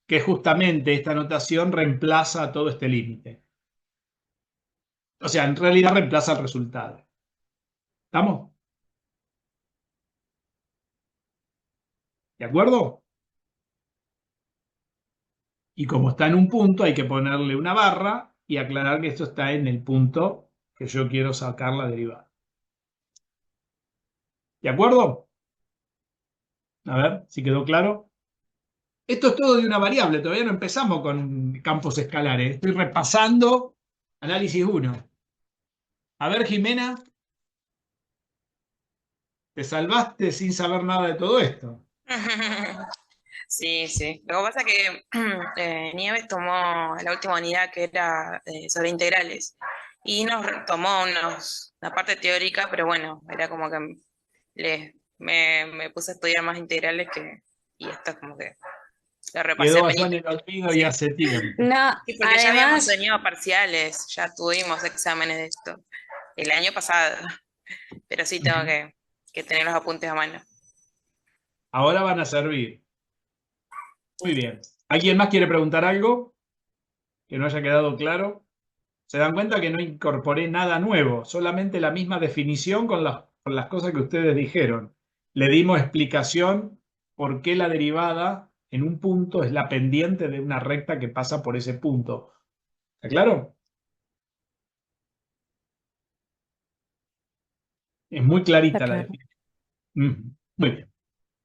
que justamente esta notación reemplaza a todo este límite. O sea, en realidad reemplaza el resultado. ¿Estamos? ¿De acuerdo? Y como está en un punto, hay que ponerle una barra y aclarar que esto está en el punto que yo quiero sacar la derivada. ¿De acuerdo? A ver si quedó claro. Esto es todo de una variable, todavía no empezamos con campos escalares. Estoy repasando análisis 1. A ver, Jimena, te salvaste sin saber nada de todo esto. Sí, sí. Lo que pasa es que Nieves tomó la última unidad que era sobre integrales y nos tomó una parte teórica, pero bueno, era como que me puse a estudiar más integrales y esto es como que lo repasé Quedó en allá en el olvido Sí. y hace tiempo. No, Sí, porque ya habíamos además, tenido parciales, ya tuvimos exámenes de esto el año pasado, pero sí tengo que tener los apuntes a mano. Ahora van a servir. Muy bien. ¿Alguien más quiere preguntar algo? que no haya quedado claro. Se dan cuenta que no incorporé nada nuevo, solamente la misma definición con las cosas que ustedes dijeron. Le dimos explicación por qué la derivada en un punto es la pendiente de una recta que pasa por ese punto. ¿Está claro? Es muy clarita Está la claro. definición. Muy bien.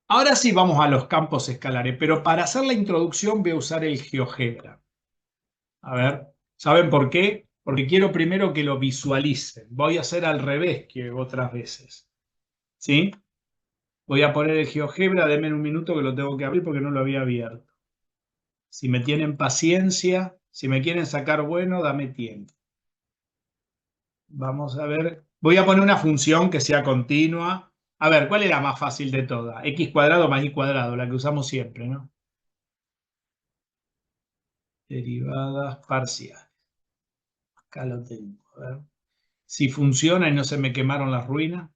Ahora sí vamos a los campos escalares, pero para hacer la introducción voy a usar el GeoGebra. A ver, ¿saben por qué? Porque quiero primero que lo visualicen. Voy a hacer al revés que otras veces. ¿Sí? Voy a poner el GeoGebra, denme un minuto que lo tengo que abrir porque no lo había abierto. Si me tienen paciencia, si me quieren sacar bueno, dame tiempo. Vamos a ver. Voy a poner una función que sea continua. A ver, ¿cuál es la más fácil de todas? X cuadrado más y cuadrado, la que usamos siempre, ¿no? Derivadas parciales. Acá lo tengo. A ver. Si funciona y no se me quemaron las ruinas.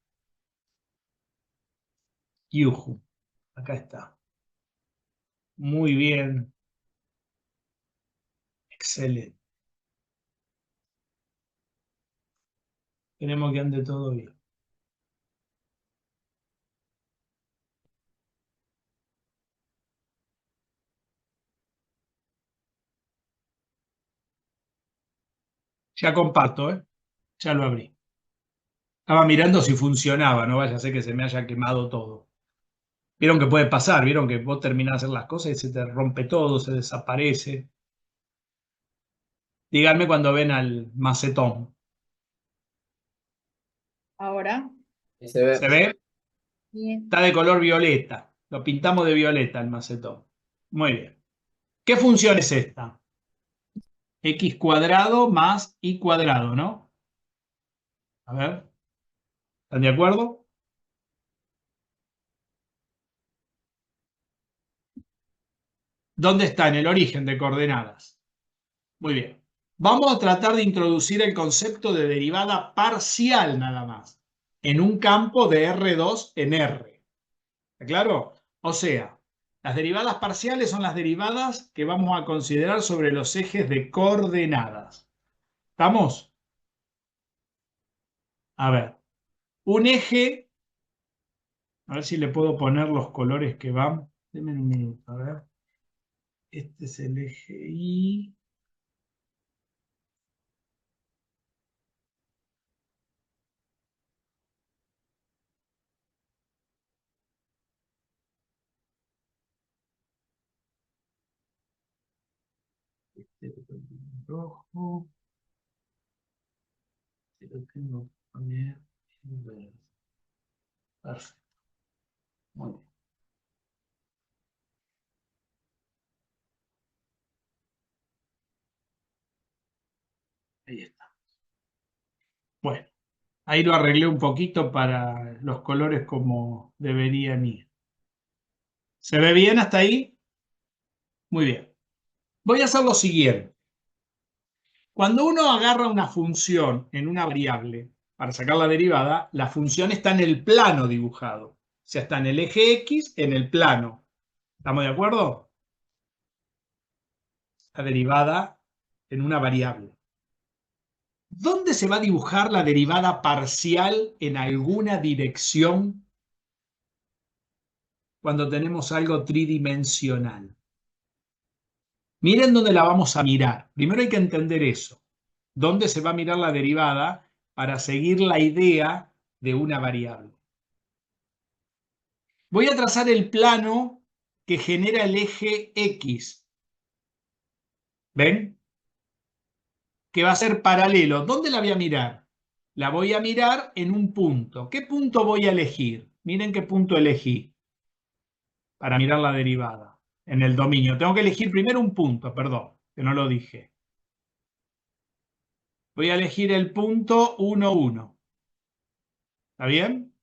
Yuhu. Acá está. Muy bien. Excelente. Queremos que ande todo bien. Ya comparto, ¿eh? Ya lo abrí. Estaba mirando si funcionaba, no vaya a ser que se me haya quemado todo. Vieron que puede pasar, vieron que vos terminás de hacer las cosas y se te rompe todo, se desaparece. Díganme cuando ven al macetón. Ahora. Se ve. ¿Se ve? Bien. Está de color violeta. Lo pintamos de violeta el macetón. Muy bien. ¿Qué función es esta? X cuadrado más Y cuadrado, ¿no? A ver. ¿Están de acuerdo? ¿Dónde está? En el origen de coordenadas. Muy bien. Vamos a tratar de introducir el concepto de derivada parcial nada más, en un campo de R2 en R. ¿Está claro? O sea, las derivadas parciales son las derivadas que vamos a considerar sobre los ejes de coordenadas. ¿Estamos? A ver, un eje, a ver si le puedo poner los colores que van. Denme un minuto, a ver. Este es el eje Y. Este lo tengo en rojo. Este lo tengo que poner en verde. Perfecto. Muy bien. Ahí está. Bueno, ahí lo arreglé un poquito para los colores como deberían ir. ¿Se ve bien hasta ahí? Muy bien. Voy a hacer lo siguiente. Cuando uno agarra una función en una variable para sacar la derivada, la función está en el plano dibujado. O sea, está en el eje X, en el plano. ¿Estamos de acuerdo? La derivada en una variable. ¿Dónde se va a dibujar la derivada parcial en alguna dirección cuando tenemos algo tridimensional? Miren dónde la vamos a mirar. Primero hay que entender eso. ¿Dónde se va a mirar la derivada para seguir la idea de una variable? Voy a trazar el plano que genera el eje X. ¿Ven? Que va a ser paralelo. ¿Dónde la voy a mirar? La voy a mirar en un punto. ¿Qué punto voy a elegir? Miren qué punto elegí para mirar la derivada en el dominio. Tengo que elegir primero un punto, perdón, que no lo dije. Voy a elegir el punto 1, 1. ¿Está bien?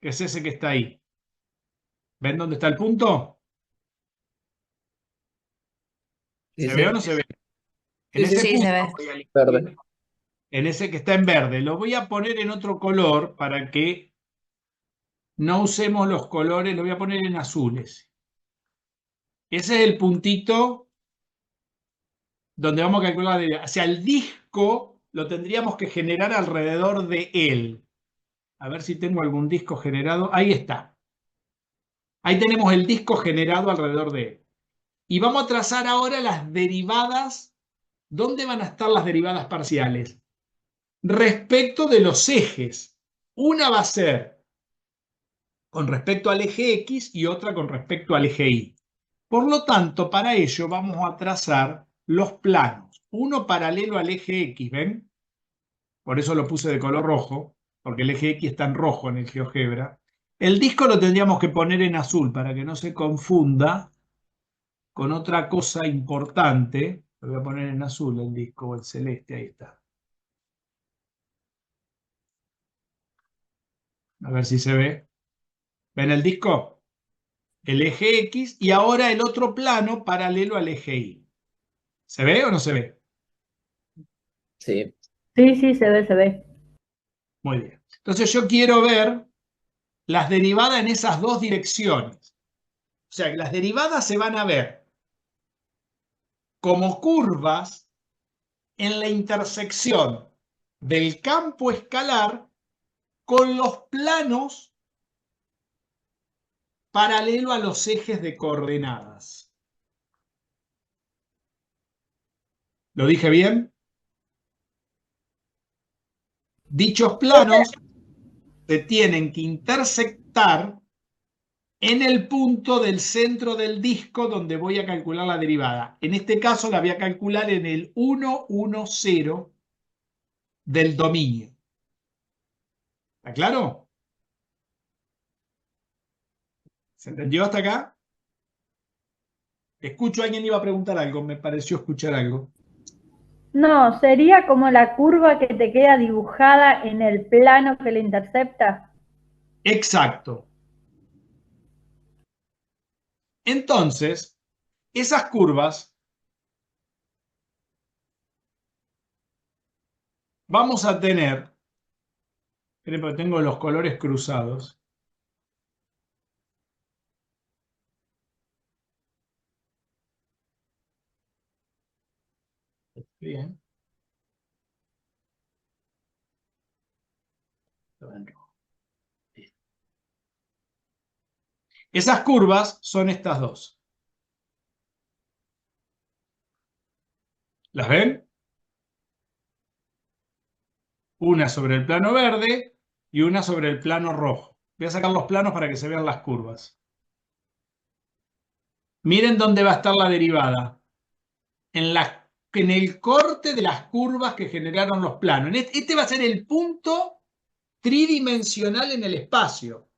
Que es ese que está ahí. ¿Ven dónde está el punto? Sí, ¿Se ve o sí. no se ve? Sí, En ese sí. Sí, se punto ve. voy a elegir, Verde. en ese que está en verde. Lo voy a poner en otro color para que no usemos los colores. Lo voy a poner en azules. Ese es el puntito donde vamos a calcular la derivada. O sea, el disco lo tendríamos que generar alrededor de él. A ver si tengo algún disco generado. Ahí está. Ahí tenemos el disco generado alrededor de él. Y vamos a trazar ahora las derivadas. ¿Dónde van a estar las derivadas parciales? Respecto de los ejes. Una va a ser con respecto al eje X y otra con respecto al eje Y. Por lo tanto, para ello vamos a trazar los planos. Uno paralelo al eje X, ¿ven? Por eso lo puse de color rojo, porque el eje X está en rojo en el GeoGebra. El disco lo tendríamos que poner en azul para que no se confunda con otra cosa importante. Lo voy a poner en azul el disco, o el celeste, ahí está. A ver si se ve. ¿Ven el disco? El eje X y ahora el otro plano paralelo al eje Y. ¿Se ve o no se ve? Sí. Sí, sí, se ve, se ve. Muy bien. Entonces yo quiero ver las derivadas en esas dos direcciones. O sea, que las derivadas se van a ver como curvas en la intersección del campo escalar con los planos paralelo a los ejes de coordenadas. ¿Lo dije bien? Dichos planos se tienen que intersectar en el punto del centro del disco donde voy a calcular la derivada. En este caso la voy a calcular en el 1, 1, 0 del dominio. ¿Está claro? ¿Se entendió hasta acá? Escucho, alguien iba a preguntar algo, me pareció escuchar algo. No, sería como la curva que te queda dibujada en el plano que le intercepta. Exacto. Entonces, esas curvas vamos a tener, esperen porque tengo los colores cruzados. Bien. Esas curvas son estas dos. ¿Las ven? Una sobre el plano verde y una sobre el plano rojo. Voy a sacar los planos para que se vean las curvas. Miren dónde va a estar la derivada. En el corte de las curvas que generaron los planos. Este va a ser el punto tridimensional en el espacio.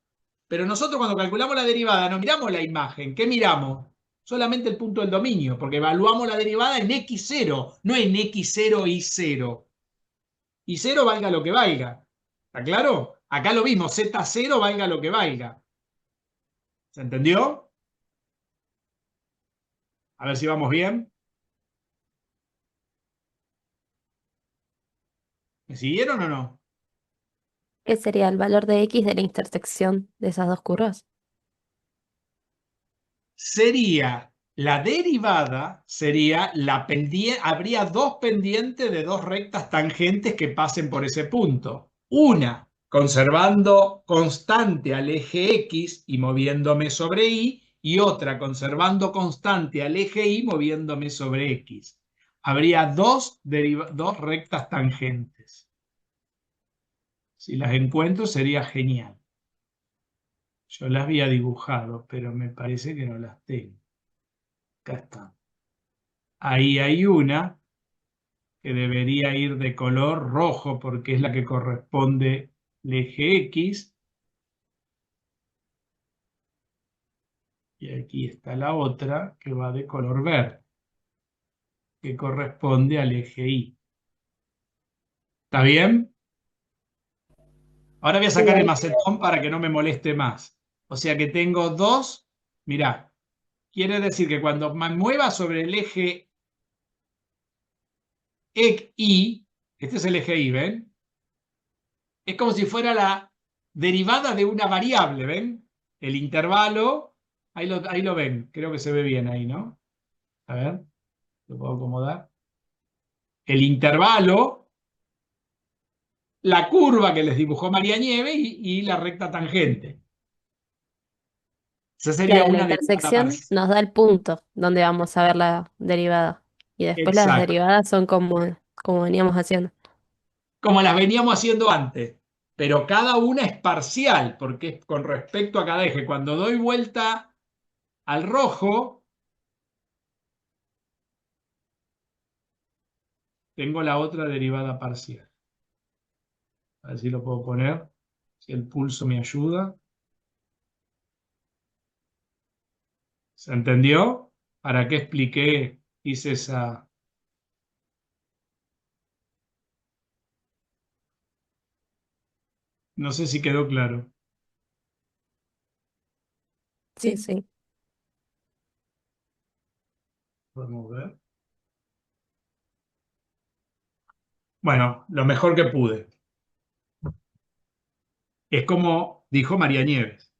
Pero nosotros cuando calculamos la derivada no miramos la imagen. ¿Qué miramos? Solamente el punto del dominio, porque evaluamos la derivada en x0, no en x0 y 0. Y 0 valga lo que valga. ¿Está claro? Acá lo mismo, z0 valga lo que valga. ¿Se entendió? A ver si vamos bien. ¿Me siguieron o no? ¿Qué sería el valor de X de la intersección de esas dos curvas? Sería la derivada, sería la pendiente, habría dos pendientes de dos rectas tangentes que pasen por ese punto. Una conservando constante al eje X y moviéndome sobre Y otra conservando constante al eje Y moviéndome sobre X. Habría dos rectas tangentes. Si las encuentro sería genial. Yo las había dibujado, pero me parece que no las tengo. Acá está. Ahí hay una que debería ir de color rojo porque es la que corresponde al eje X. Y aquí está la otra que va de color verde, que corresponde al eje Y. ¿Está bien? Ahora voy a sacar el macetón para que no me moleste más. O sea que tengo dos. Mirá, quiere decir que cuando me mueva sobre el eje Y, este es el eje Y, ¿ven? Es como si fuera la derivada de una variable, ¿ven? El intervalo, ahí lo ven, creo que se ve bien ahí, ¿no? A ver, lo puedo acomodar. el intervalo, la curva que les dibujó María Nieves y la recta tangente. Esa sería Claro, la una derivada intersección parcial. nos da el punto donde vamos a ver la derivada. Y después las Exacto. derivadas son como veníamos haciendo. Como las veníamos haciendo antes, pero cada una es parcial, porque es con respecto a cada eje. Cuando doy vuelta al rojo, tengo la otra derivada parcial. A ver si lo puedo poner, si el pulso me ayuda. ¿Se entendió? ¿Para qué expliqué? Hice esa... No sé si quedó claro. Sí, Sí. sí. Podemos ver. Bueno, lo mejor que pude. Es como dijo María Nieves.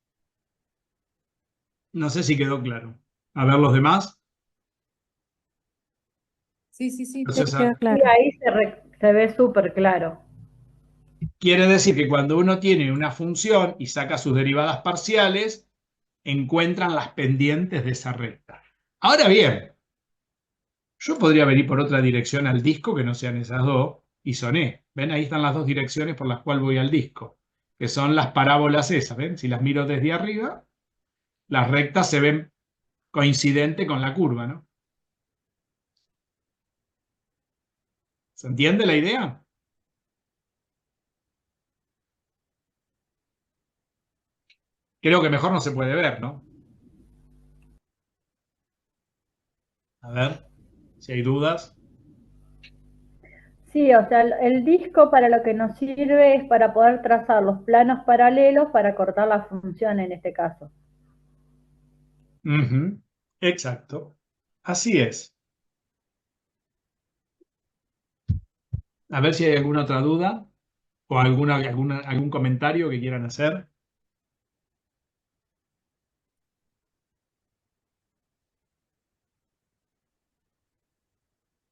No sé si quedó claro. A ver los demás. Sí, sí, sí. Sí, Entonces, quedó Sí, claro. ahí se ve súper claro. quiere decir que cuando uno tiene una función y saca sus derivadas parciales, encuentran las pendientes de esa recta. Ahora bien, yo podría venir por otra dirección al disco que no sean esas dos y soné. ¿Ven? Ahí están las dos direcciones por las cuales voy al disco, que son las parábolas esas. ¿Ven? Si las miro desde arriba, las rectas se ven coincidente con la curva, ¿no? ¿Se entiende la idea? Creo que mejor no se puede ver, ¿no? A ver si hay dudas. Sí, o sea, el disco para lo que nos sirve es para poder trazar los planos paralelos para cortar la función en este caso. Ujú, exacto. Así es. A ver si hay alguna otra duda o algún comentario que quieran hacer.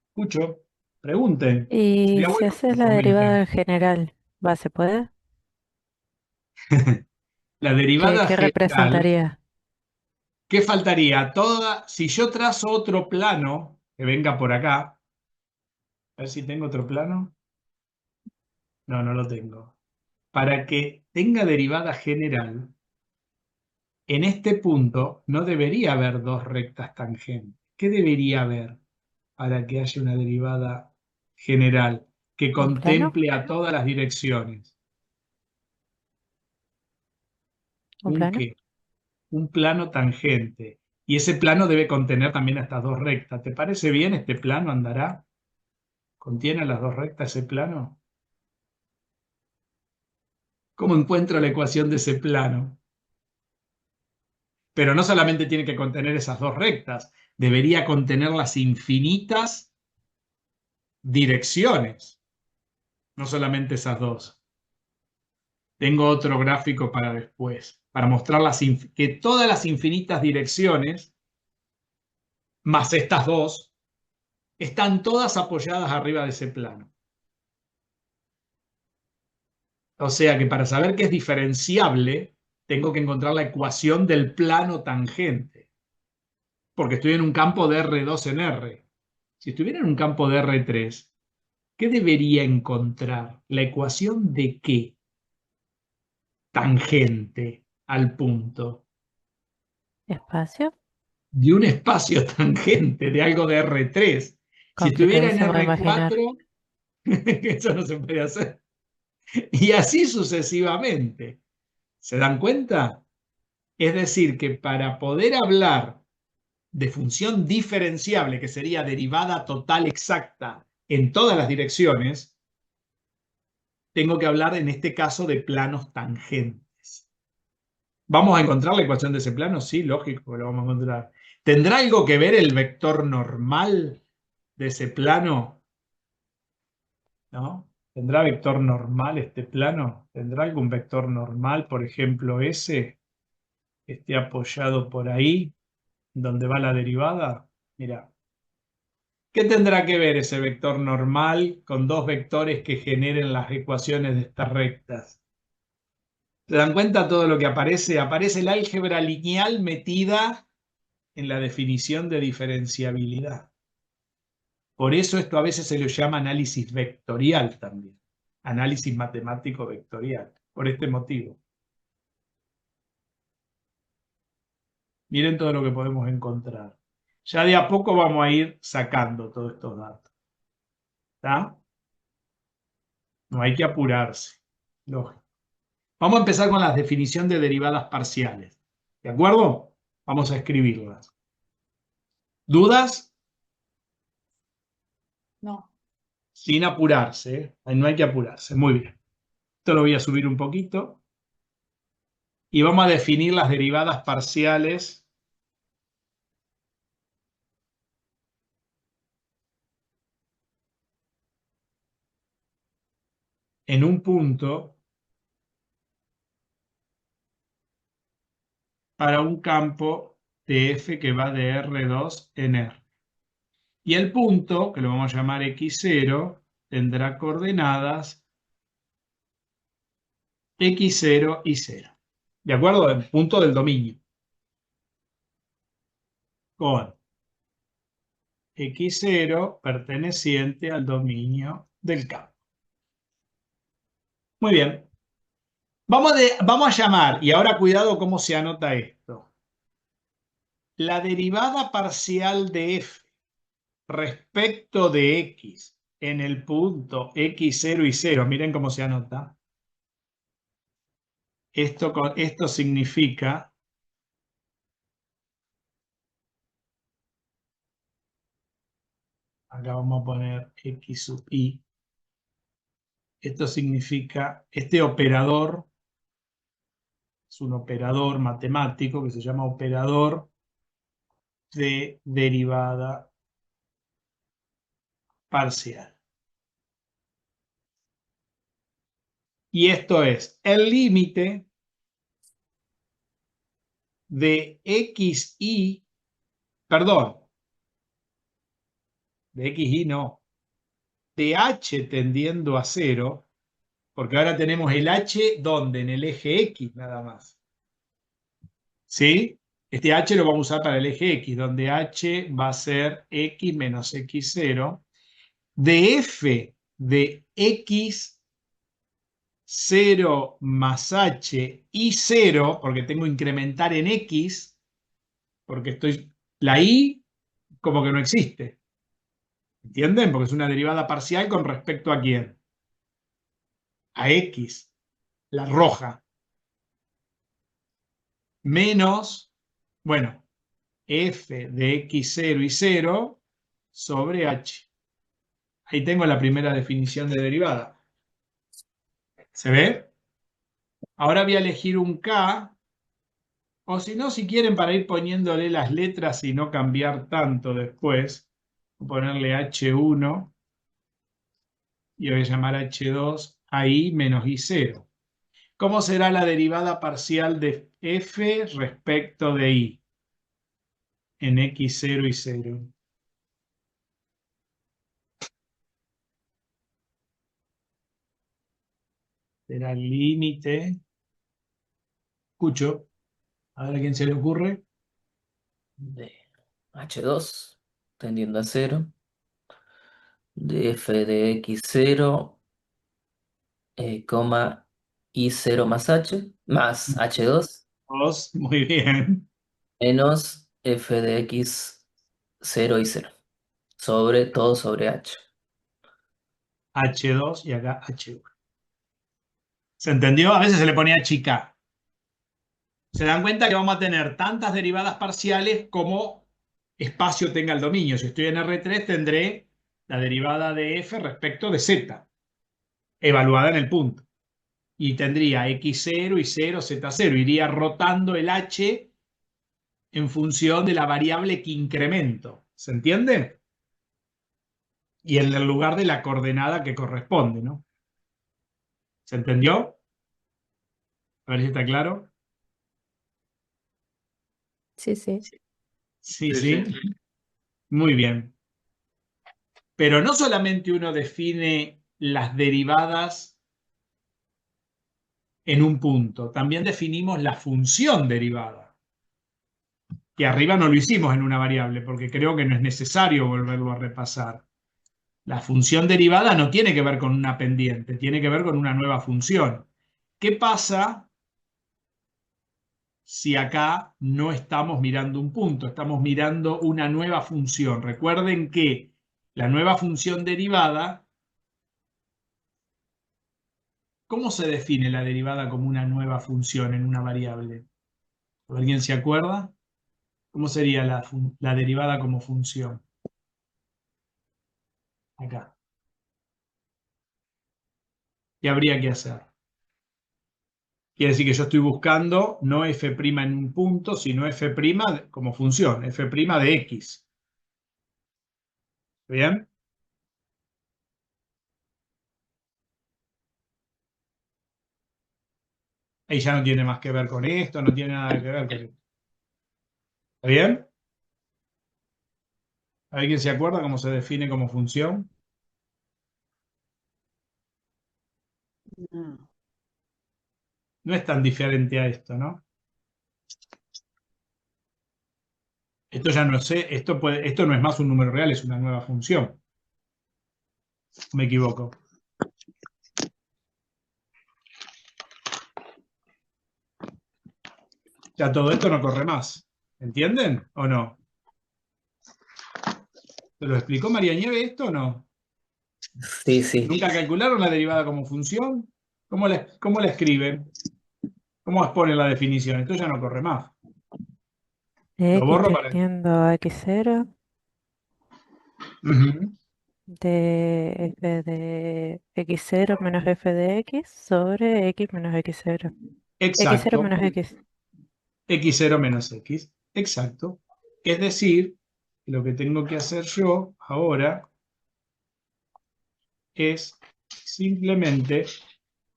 Escucho, pregunten. Y Sería si bueno haces que la derivada comenten. en general, ¿se puede? La ¿Qué, derivada qué general, representaría? ¿qué faltaría? Si yo trazo otro plano que venga por acá, a ver si tengo otro plano. No, no lo tengo. Para que tenga derivada general, en este punto no debería haber dos rectas tangentes. ¿Qué debería haber para que haya una derivada general que ¿Un plano? contemple a todas las direcciones? ¿Un ¿Un plano? qué? Un plano tangente. Y ese plano debe contener también a estas dos rectas. ¿Te parece bien este plano? ¿Andará? ¿Contiene las dos rectas ese plano? ¿Cómo encuentro la ecuación de ese plano? Pero no solamente tiene que contener esas dos rectas, debería contener las infinitas direcciones, no solamente esas dos. Tengo otro gráfico para después, para mostrar que todas las infinitas direcciones, más estas dos, están todas apoyadas arriba de ese plano. O sea que para saber que es diferenciable, tengo que encontrar la ecuación del plano tangente, porque estoy en un campo de R2 en R. Si estuviera en un campo de R3, ¿qué debería encontrar? ¿La ecuación de qué? Tangente al punto. ¿Espacio? De un espacio tangente, de algo de R3. Si estuviera en Complicadísimo de imaginar. R4, eso no se puede hacer. Y así sucesivamente. ¿Se dan cuenta? Es decir, que para poder hablar de función diferenciable, que sería derivada total exacta en todas las direcciones, tengo que hablar en este caso de planos tangentes. ¿Vamos a encontrar la ecuación de ese plano? Sí, lógico que lo vamos a encontrar. ¿Tendrá algo que ver el vector normal de ese plano? ¿No? ¿Tendrá vector normal este plano? ¿Tendrá algún vector normal, por ejemplo, ese que esté apoyado por ahí, donde va la derivada? Mira, ¿Qué tendrá que ver ese vector normal con dos vectores que generen las ecuaciones de estas rectas? ¿Se dan cuenta todo lo que aparece? Aparece el álgebra lineal metida en la definición de diferenciabilidad. Por eso esto a veces se lo llama análisis vectorial también. Análisis matemático vectorial. Por este motivo. Miren todo lo que podemos encontrar. Ya de a poco vamos a ir sacando todos estos datos. ¿Está? No hay que apurarse. Lógico. Vamos a empezar con la definición de derivadas parciales. ¿De acuerdo? Vamos a escribirlas. ¿Dudas? No. Sin apurarse, ¿eh? No hay que apurarse. Muy bien. Esto lo voy a subir un poquito. Y vamos a definir las derivadas parciales en un punto para un campo de f que va de R2 en R. Y el punto, que lo vamos a llamar x0, tendrá coordenadas x0 y 0. ¿De acuerdo? El punto del dominio. Con x0 perteneciente al dominio del campo. Muy bien. Vamos a llamar, y ahora cuidado cómo se anota esto. La derivada parcial de f respecto de x en el punto x0 y 0, miren cómo se anota. Esto significa acá vamos a poner x sub i. Esto significa, este operador es un operador matemático que se llama operador de derivada parcial. Y esto es el límite de xi, perdón, de xi no, de h tendiendo a 0, porque ahora tenemos el h, ¿dónde? En el eje x nada más. ¿Sí? Este h lo vamos a usar para el eje x, donde h va a ser x menos x0, de f de x0 más h y 0, porque tengo que incrementar en x, porque la y como que no existe. ¿Entienden? Porque es una derivada parcial con respecto a quién. A x, la roja. Menos, bueno, f de x0 y 0 sobre h. Ahí tengo la primera definición de derivada. ¿Se ve? Ahora voy a elegir un k, o si no, si quieren, para ir poniéndole las letras y no cambiar tanto después, ponerle h1 y voy a llamar h2 a i menos i0. ¿Cómo será la derivada parcial de f respecto de i en x0 y 0? Será el límite. Escucho. A ver a quién se le ocurre. De h2 tendiendo a 0. De f de x0, coma i0 más h, más h2, Dos, muy bien. menos f de x0 y 0. Sobre todo sobre h. H2 y acá H1. ¿Se entendió? A veces se le ponía chica. Se dan cuenta que vamos a tener tantas derivadas parciales como espacio tenga el dominio. Si estoy en R3 tendré la derivada de f respecto de z, evaluada en el punto. Y tendría x0 y 0, z0. Iría rotando el h en función de la variable que incremento. ¿Se entiende? Y en el lugar de la coordenada que corresponde, ¿no? ¿Se entendió? A ver si está claro. Sí, sí. Sí, Sí, sí. Muy bien. Pero no solamente uno define las derivadas en un punto, también definimos la función derivada, que arriba no lo hicimos en una variable, porque creo que no es necesario volverlo a repasar. La función derivada no tiene que ver con una pendiente, tiene que ver con una nueva función. ¿Qué pasa si acá no estamos mirando un punto, estamos mirando una nueva función? Recuerden que la nueva función derivada, ¿cómo se define la derivada como una nueva función en una variable? ¿Alguien se acuerda? ¿Cómo sería la derivada como función? Acá. ¿Qué habría que hacer? Quiere decir que yo estoy buscando no f' en un punto, sino f' como función, f' de x. ¿Bien? Ahí ya no tiene más que ver con esto, no tiene nada que ver con esto. ¿Está bien? ¿Alguien se acuerda cómo se define como función? No. No es tan diferente a esto, ¿no? Esto ya no sé, esto no es más un número real, es una nueva función. Me equivoco. Ya todo esto no corre más. ¿Entienden o no? ¿Te lo explicó María Nieve esto o no? Sí, sí. ¿Nunca calcularon la derivada como función? ¿Cómo la escriben? ¿Cómo exponen la definición? Esto ya no corre más. De Lo X borro para... tendiendo a X0, Ujú. de f de X0 menos f de X sobre X menos X0. X0 Exacto. menos X. X0 menos X. Exacto. Es decir, lo que tengo que hacer yo ahora es simplemente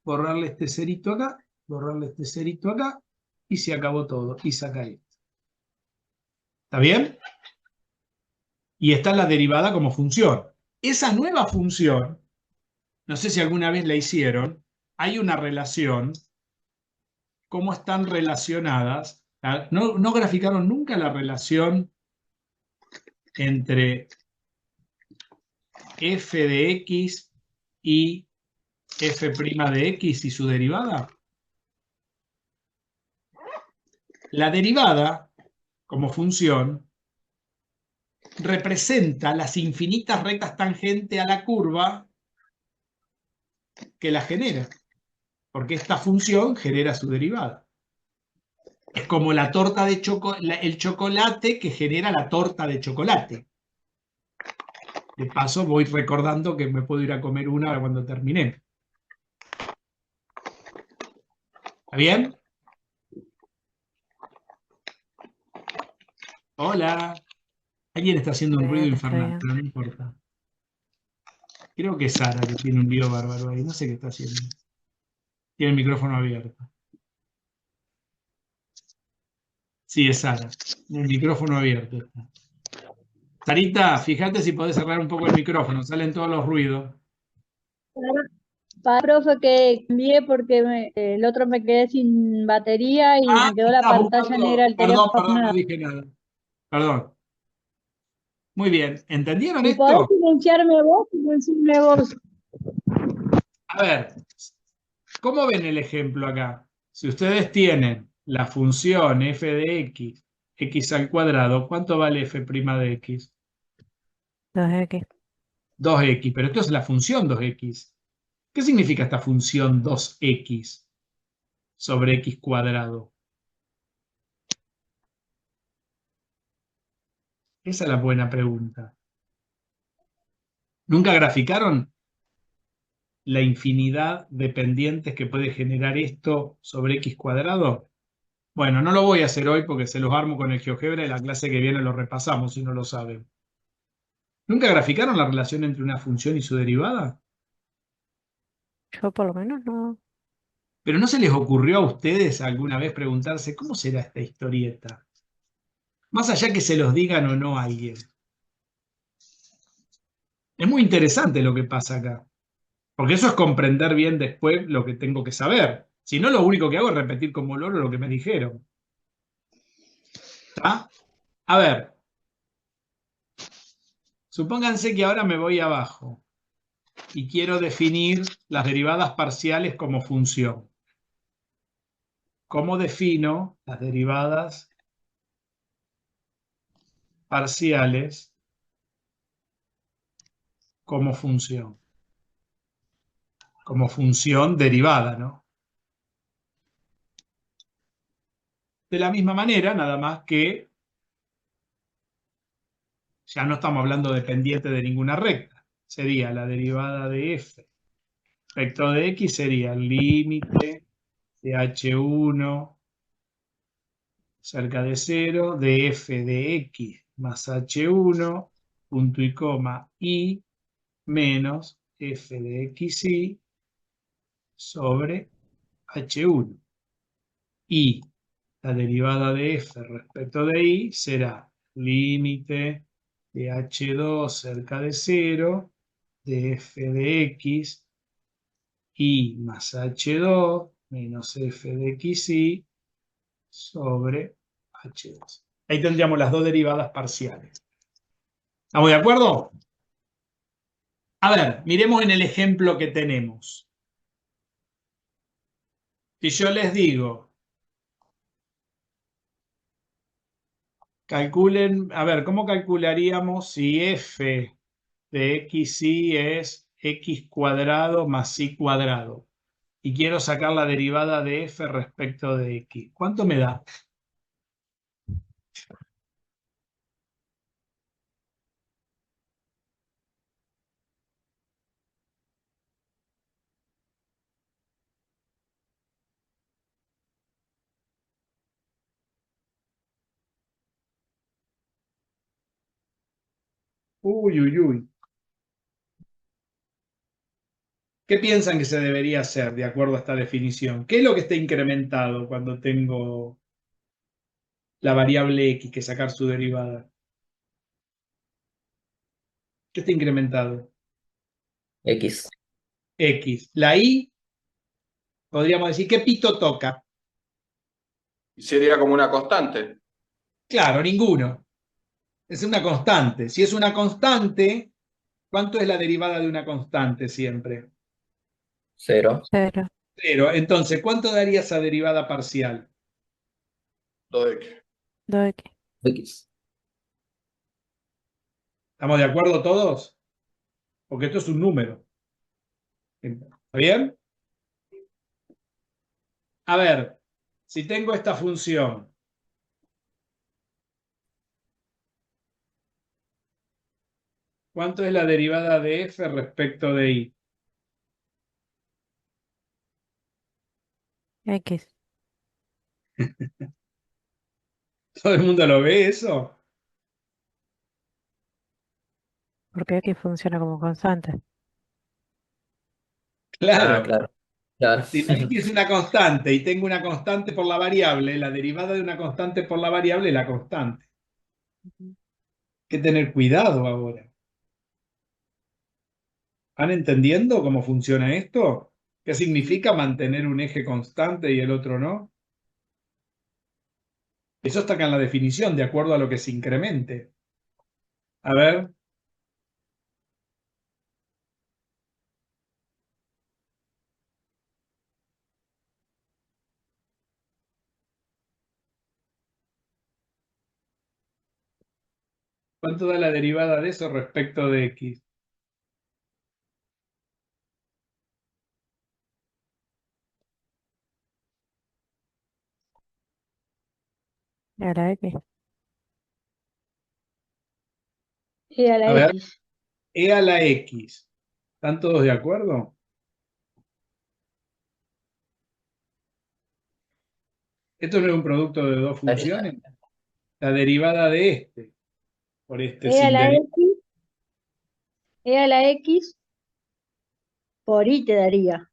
borrarle este cerito acá, borrarle este cerito acá, y se acabó todo. Y saca esto. ¿Está bien? Y esta es la derivada como función. Esa nueva función, no sé si alguna vez la hicieron, hay una relación, cómo están relacionadas. ¿No graficaron nunca la relación entre f de x y f' de x y su derivada? La derivada, como función, representa las infinitas rectas tangentes a la curva que la genera, porque esta función genera su derivada. Es como la torta de el chocolate que genera la torta de chocolate. De paso voy recordando que me puedo ir a comer una cuando termine. ¿Está bien? Hola. Alguien está haciendo un ruido Bien, está infernal, bien. pero no importa. Creo que es Sara que tiene un lío bárbaro ahí. No sé qué está haciendo. Tiene el micrófono abierto. Sí, es Sara. El micrófono abierto está. Sarita, fíjate si podés cerrar un poco el micrófono. Salen todos los ruidos. Para profe que cambié porque el otro me quedé sin batería y Ah, me quedó la estás pantalla buscando. negra del Perdón, teléfono. no dije nada. Perdón. Muy bien. ¿Entendieron Si podés esto? silenciarme vos, silenciarme vos. A ver, ¿cómo ven el ejemplo acá? Si ustedes tienen la función f de x, x al cuadrado, ¿cuánto vale f' de x? 2X. 2x, pero esto es la función 2x. ¿Qué significa esta función 2x sobre x cuadrado? Esa es la buena pregunta. ¿Nunca graficaron la infinidad de pendientes que puede generar esto sobre x cuadrado? Bueno, no lo voy a hacer hoy porque se los armo con el GeoGebra y la clase que viene lo repasamos si no lo saben. ¿Nunca graficaron la relación entre una función y su derivada? Yo por lo menos no. ¿Pero no se les ocurrió a ustedes alguna vez preguntarse cómo será esta historieta? Más allá que se los digan o no a alguien. Es muy interesante lo que pasa acá, porque eso es comprender bien después lo que tengo que saber. Si no, lo único que hago es repetir como loro lo que me dijeron. ¿Está? A ver, supónganse que ahora me voy abajo y quiero definir las derivadas parciales como función. ¿Cómo defino las derivadas parciales como función? Como función derivada, ¿no? De la misma manera, nada más que ya no estamos hablando de pendiente de ninguna recta. Sería la derivada de f respecto de x, sería el límite de h1 cerca de 0 de f de x más h1, punto y coma, y menos f de xy sobre h1. Y la derivada de f respecto de y será límite de h2 cerca de 0 de f de x y más h2 menos f de xy sobre h2. Ahí tendríamos las dos derivadas parciales. ¿Estamos de acuerdo? A ver, miremos en el ejemplo que tenemos. Si yo les digo, calculen, a ver, ¿cómo calcularíamos si f de xy es x cuadrado más y cuadrado? Y quiero sacar la derivada de f respecto de x. ¿Cuánto me da? Uy, uy, uy. ¿Qué piensan que se debería hacer de acuerdo a esta definición? ¿Qué es lo que está incrementado cuando tengo la variable x que sacar su derivada? ¿Qué está incrementado? X. X. La y, podríamos decir, ¿qué pito toca? Y sería como una constante. Claro, ninguno. Es una constante. Si es una constante, ¿cuánto es la derivada de una constante siempre? 0. 0. Cero. Entonces, ¿cuánto daría esa derivada parcial? 2x. 2x. X. ¿Estamos de acuerdo todos? Porque esto es un número. ¿Está bien? A ver, si tengo esta función, ¿cuánto es la derivada de f respecto de y? X. ¿Todo el mundo lo ve eso? Porque X funciona como constante. Claro. Claro. Claro. Si la x es una constante y tengo una constante por la variable, la derivada de una constante por la variable es la constante. Ujú. Hay que tener cuidado ahora. ¿Van entendiendo cómo funciona esto? ¿Qué significa mantener un eje constante y el otro no? Eso está acá en la definición, de acuerdo a lo que se incremente. A ver, ¿cuánto da la derivada de eso respecto de x? Y ahora X. Y a la A ver, X. e a la x. ¿Están todos de acuerdo? ¿Esto no es un producto de dos funciones? La derivada de este, por este E a sin la derivada. X, E a la X por Y te daría.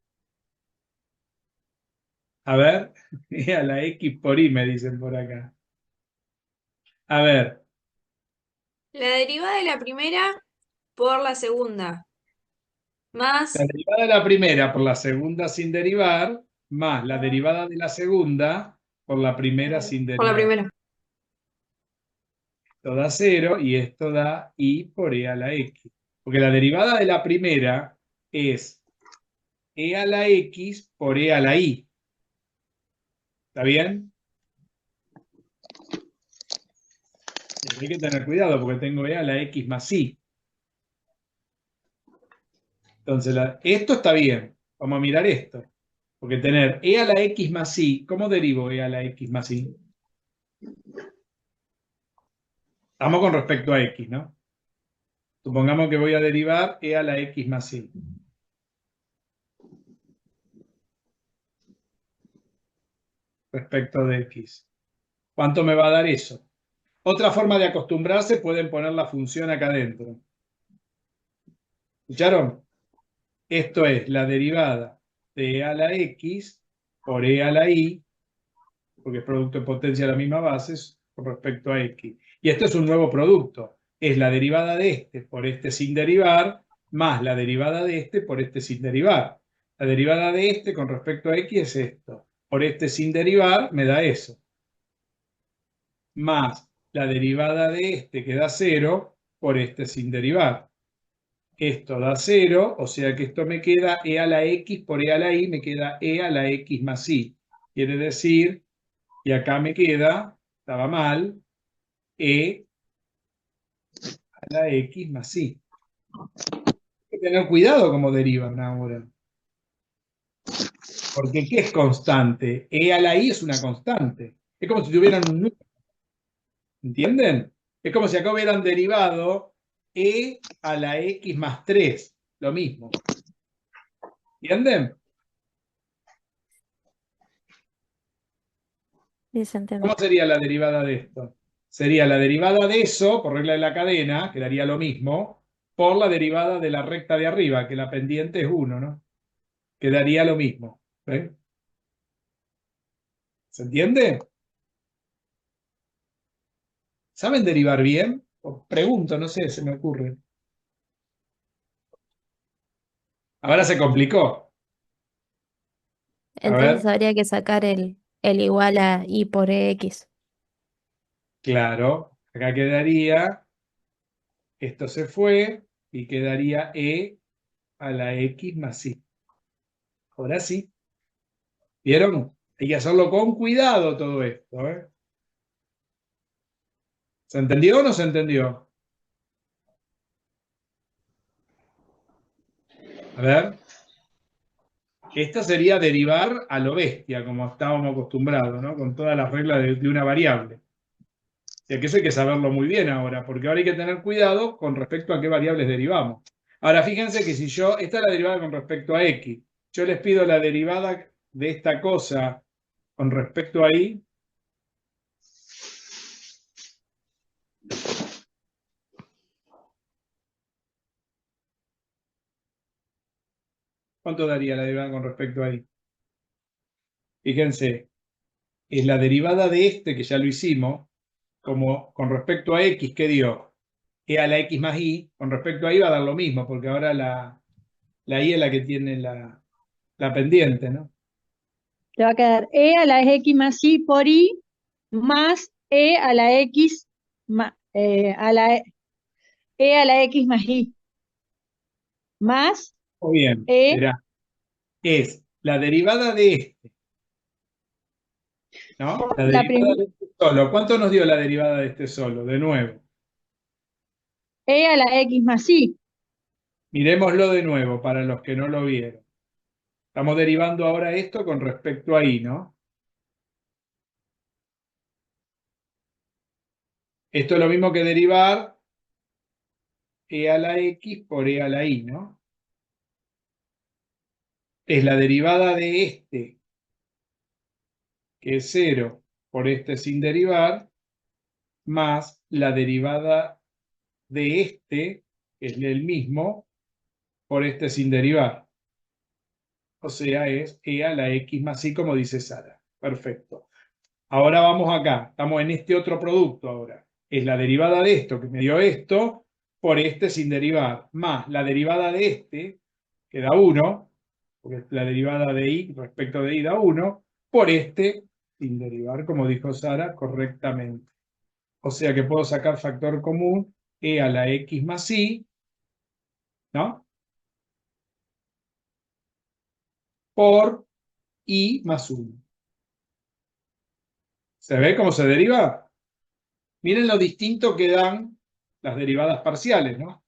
A ver, e a la x por y me dicen por acá. A ver, La derivada de la primera por la segunda, más La derivada de la primera por la segunda sin derivar, más la derivada de la segunda por la primera sin por la derivar. primera. Esto da 0 y esto da i por e a la x. Porque la derivada de la primera es e a la x por e a la i. ¿Está bien? Hay que tener cuidado porque tengo e a la x más i. Entonces, esto está bien. Vamos a mirar esto. Porque tener e a la x más i, ¿cómo derivo e a la x más i? Estamos con respecto a x, ¿no? Supongamos que voy a derivar e a la x más i. Respecto de x. ¿Cuánto me va a dar eso? Otra forma de acostumbrarse, pueden poner la función acá adentro. ¿Escucharon? Esto es la derivada de e a la x por e a la i, porque es producto de potencia de la misma base, con respecto a x. Y esto es un nuevo producto. Es la derivada de este por este sin derivar, más la derivada de este por este sin derivar. La derivada de este con respecto a x es esto. Por este sin derivar me da eso. Más la derivada de este que da 0 por este sin derivar. Esto da 0, o sea que esto me queda e a la x por e a la i, me queda e a la x más i. Quiere decir, y acá me queda, estaba mal, e a la x más i. Hay que tener cuidado como derivan ahora. Porque ¿qué es constante? E a la i es una constante. Es como si tuvieran un número. ¿Entienden? Es como si acá hubieran derivado e a la x más 3. Lo mismo. ¿Entienden? Sí, se entiende. ¿Cómo sería la derivada de esto? Sería la derivada de eso, por regla de la cadena, que daría lo mismo, por la derivada de la recta de arriba, que la pendiente es 1, ¿no? Que daría lo mismo. ¿Ven? ¿Se entiende? ¿Saben derivar bien? Os pregunto, no sé, se me ocurre. Ahora se complicó. A Entonces ver, habría que sacar el igual a i por x. claro, acá quedaría, esto se fue, y quedaría e a la x más i. Ahora sí. ¿Vieron? Hay que hacerlo con cuidado todo esto, ¿eh? ¿Se entendió o no se entendió? A ver. Esta sería derivar a lo bestia, como estábamos acostumbrados, ¿no? Con todas las reglas de una variable. O sea que eso hay que saberlo muy bien ahora, porque ahora hay que tener cuidado con respecto a qué variables derivamos. Ahora, fíjense que si esta es la derivada con respecto a x, yo les pido la derivada de esta cosa con respecto a y, ¿cuánto daría la derivada con respecto a y? Fíjense, es la derivada de este, que ya lo hicimos, como con respecto a x, ¿qué dio? E a la x más i, con respecto a y va a dar lo mismo, porque ahora la i es la que tiene la pendiente, ¿no? Te va a quedar e a la x más i por i más e a la x e a la x más i más Muy bien, e verá, es la derivada de este, ¿no? La la derivada de este solo. ¿Cuánto nos dio la derivada de este solo? De nuevo. e a la x más i. Miremoslo de nuevo para los que no lo vieron. Estamos derivando ahora esto con respecto a y, ¿no? Esto es lo mismo que derivar e a la x por e a la i, ¿no? Es la derivada de este, que es 0, por este sin derivar, más la derivada de este, que es el mismo, por este sin derivar. O sea, es e a la x más i, como dice Sara. Perfecto. Ahora vamos acá. Estamos en este otro producto ahora. Es la derivada de esto, que me dio esto, por este sin derivar, más la derivada de este, que da 1, porque la derivada de y respecto de y da 1, por este sin derivar, como dijo Sara correctamente. O sea que puedo sacar factor común e a la x más y, ¿no? Por y más 1. ¿Se ve cómo se deriva? Miren lo distinto que dan las derivadas parciales, ¿no?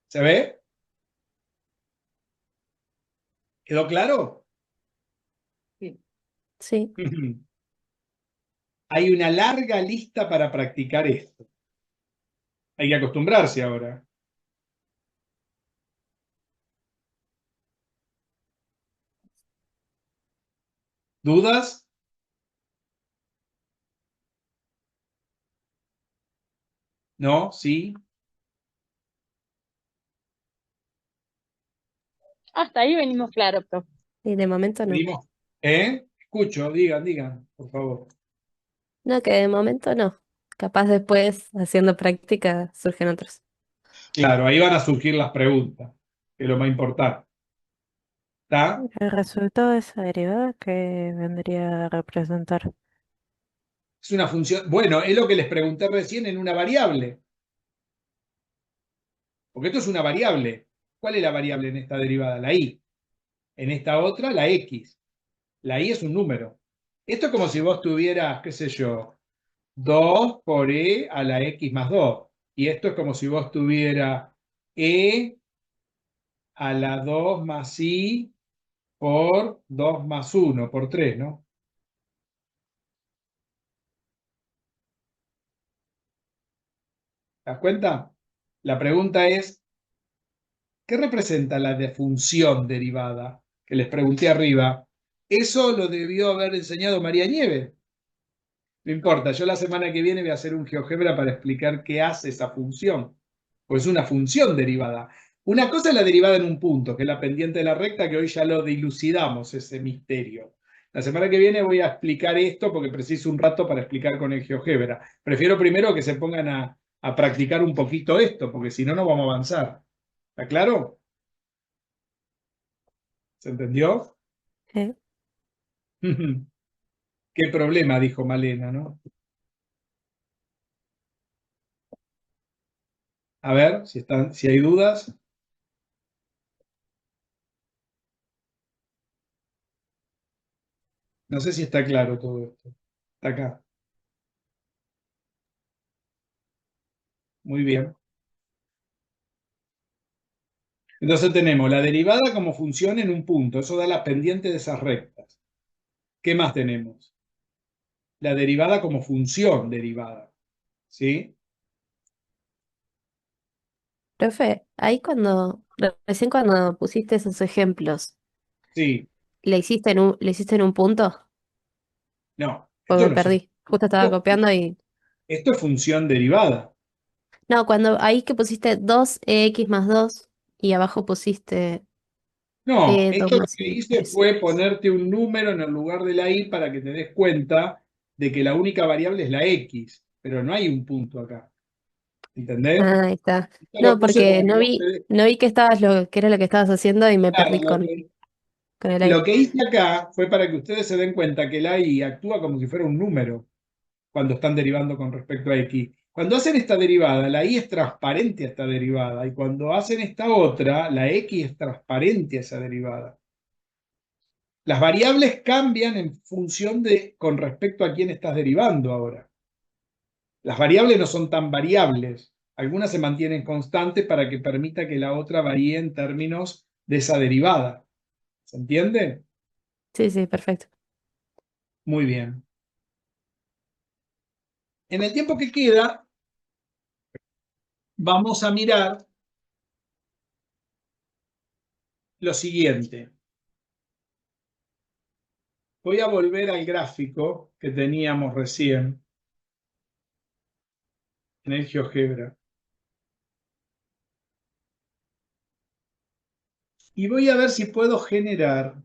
¿Se ve? ¿Quedó claro? Sí. Hay una larga lista para practicar esto. Hay que acostumbrarse ahora. ¿Dudas? ¿No? ¿Sí? Hasta ahí venimos claro, profe. Y de momento no. ¿Venimos? ¿Eh? Escucho, digan, por favor. No, que de momento no. Capaz después, haciendo práctica, surgen otros. Claro, ahí van a surgir las preguntas, que es lo más importante. ¿Está? El resultado de esa derivada que vendría a representar. Es una función. Bueno, es lo que les pregunté recién en una variable. Porque esto es una variable. ¿Cuál es la variable en esta derivada? La y. En esta otra, la x. La y es un número. Esto es como si vos tuvieras, qué sé yo, 2 por e a la x más 2. Y esto es como si vos tuvieras e a la 2 más i por 2 más 1, por 3, ¿no? ¿Te das cuenta? La pregunta es, ¿qué representa la de función derivada? Que les pregunté arriba. Eso lo debió haber enseñado María Nieves. No importa, yo la semana que viene voy a hacer un GeoGebra para explicar qué hace esa función. Pues es una función derivada. Una cosa es la derivada en un punto, que es la pendiente de la recta, que hoy ya lo dilucidamos, ese misterio. La semana que viene voy a explicar esto porque preciso un rato para explicar con el GeoGebra. Prefiero primero que se pongan a practicar un poquito esto, porque si no, no vamos a avanzar. ¿Está claro? ¿Se entendió? Sí. Qué problema, dijo Malena, ¿no? A ver, si hay dudas. No sé si está claro todo esto. Está acá. Muy bien. Entonces tenemos la derivada como función en un punto. Eso da la pendiente de esas rectas. ¿Qué más tenemos? La derivada como función derivada. ¿Sí? Profe, ahí recién cuando pusiste esos ejemplos, Sí. ¿le hiciste en un punto? No. Pues Esto me no es perdí. Justo estaba copiando y. esto es función derivada. No, cuando ahí que pusiste 2x más 2 y abajo pusiste No, 2 esto lo más que y hice 3. fue ponerte un número en el lugar de la y para que te des cuenta de que la única variable es la x, pero no hay un punto acá. ¿Entendés? Ah, ahí está. Esto lo No, puse porque para que vos te des no vi que que era lo que estabas haciendo y me claro, perdí con el lo aire. que hice acá fue para que ustedes se den cuenta que la y actúa como si fuera un número cuando están derivando con respecto a x. Cuando hacen esta derivada, la y es transparente a esta derivada, y cuando hacen esta otra, la x es transparente a esa derivada. Las variables cambian en función de con respecto a quién estás derivando ahora. Las variables no son tan variables. Algunas se mantienen constantes para que permita que la otra varíe en términos de esa derivada. ¿Se entiende? Sí, sí, perfecto. Muy bien. En el tiempo que queda, vamos a mirar lo siguiente. Voy a volver al gráfico que teníamos recién en el GeoGebra. Y voy a ver si puedo generar,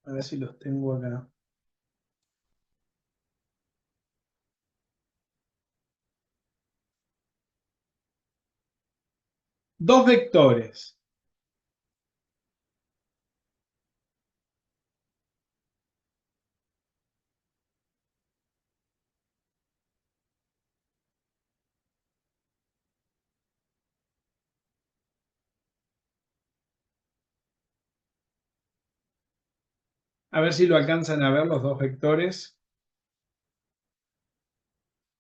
a ver si los tengo acá. dos vectores. A ver si lo alcanzan a ver los dos vectores.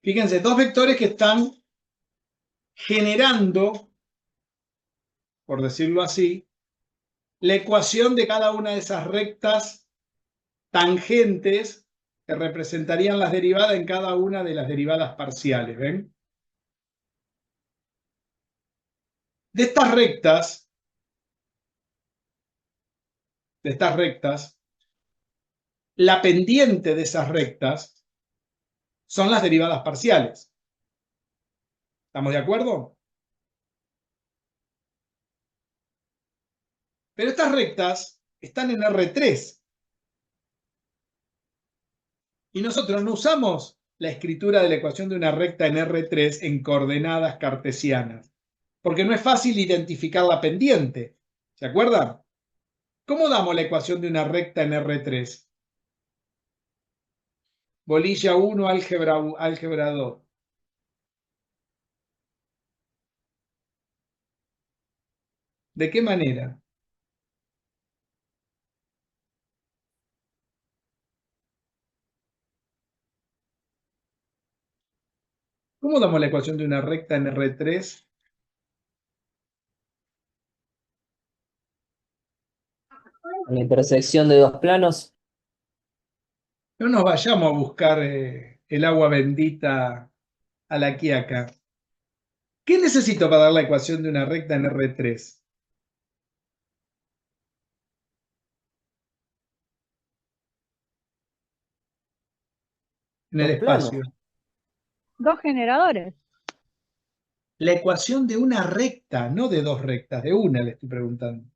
Fíjense, dos vectores que están generando, por decirlo así, la ecuación de cada una de esas rectas tangentes que representarían las derivadas en cada una de las derivadas parciales, ¿ven? De estas rectas, la pendiente de esas rectas son las derivadas parciales. ¿Estamos de acuerdo? Pero estas rectas están en R3. Y nosotros no usamos la escritura de la ecuación de una recta en R3 en coordenadas cartesianas, porque no es fácil identificar la pendiente. ¿Se acuerdan? ¿Cómo damos la ecuación de una recta en R3? Bolilla 1, álgebra 2. ¿De qué manera? ¿Cómo damos la ecuación de una recta en R3? La intersección de dos planos. No nos vayamos a buscar el agua bendita a la quiaca. ¿Qué necesito para dar la ecuación de una recta en R3? En el Dos planos. espacio. Dos generadores. La ecuación de una recta, no de dos rectas, de una le estoy preguntando.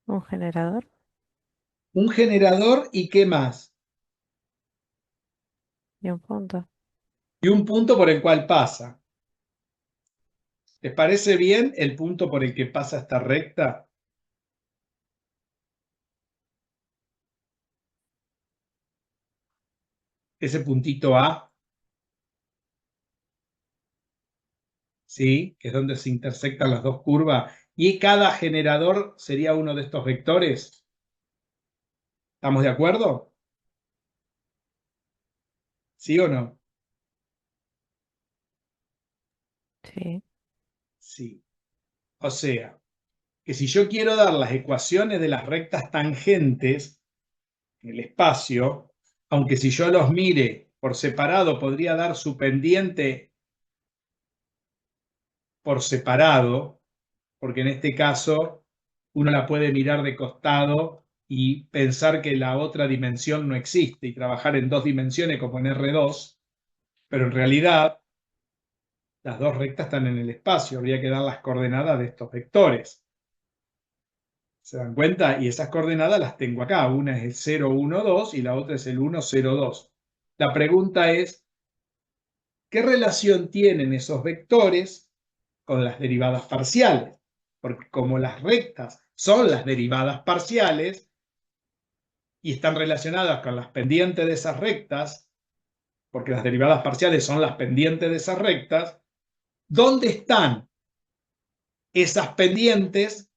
Un generador. Un generador y ¿qué más? Y un punto. Y un punto por el cual pasa. ¿Les parece bien el punto por el que pasa esta recta? Ese puntito A, ¿sí? Que es donde se intersectan las dos curvas. Y cada generador sería uno de estos vectores. ¿Estamos de acuerdo? ¿Sí o no? Sí. Sí. O sea, que si yo quiero dar las ecuaciones de las rectas tangentes en el espacio, aunque si yo los mire por separado podría dar su pendiente por separado, porque en este caso uno la puede mirar de costado y pensar que la otra dimensión no existe y trabajar en dos dimensiones como en R2, pero en realidad las dos rectas están en el espacio, habría que dar las coordenadas de estos vectores. ¿Se dan cuenta? Y esas coordenadas las tengo acá. Una es el 0, 1, 2 y la otra es el 1, 0, 2. La pregunta es, ¿qué relación tienen esos vectores con las derivadas parciales? Porque como las rectas son las derivadas parciales y están relacionadas con las pendientes de esas rectas, porque las derivadas parciales son las pendientes de esas rectas, ¿dónde están esas pendientes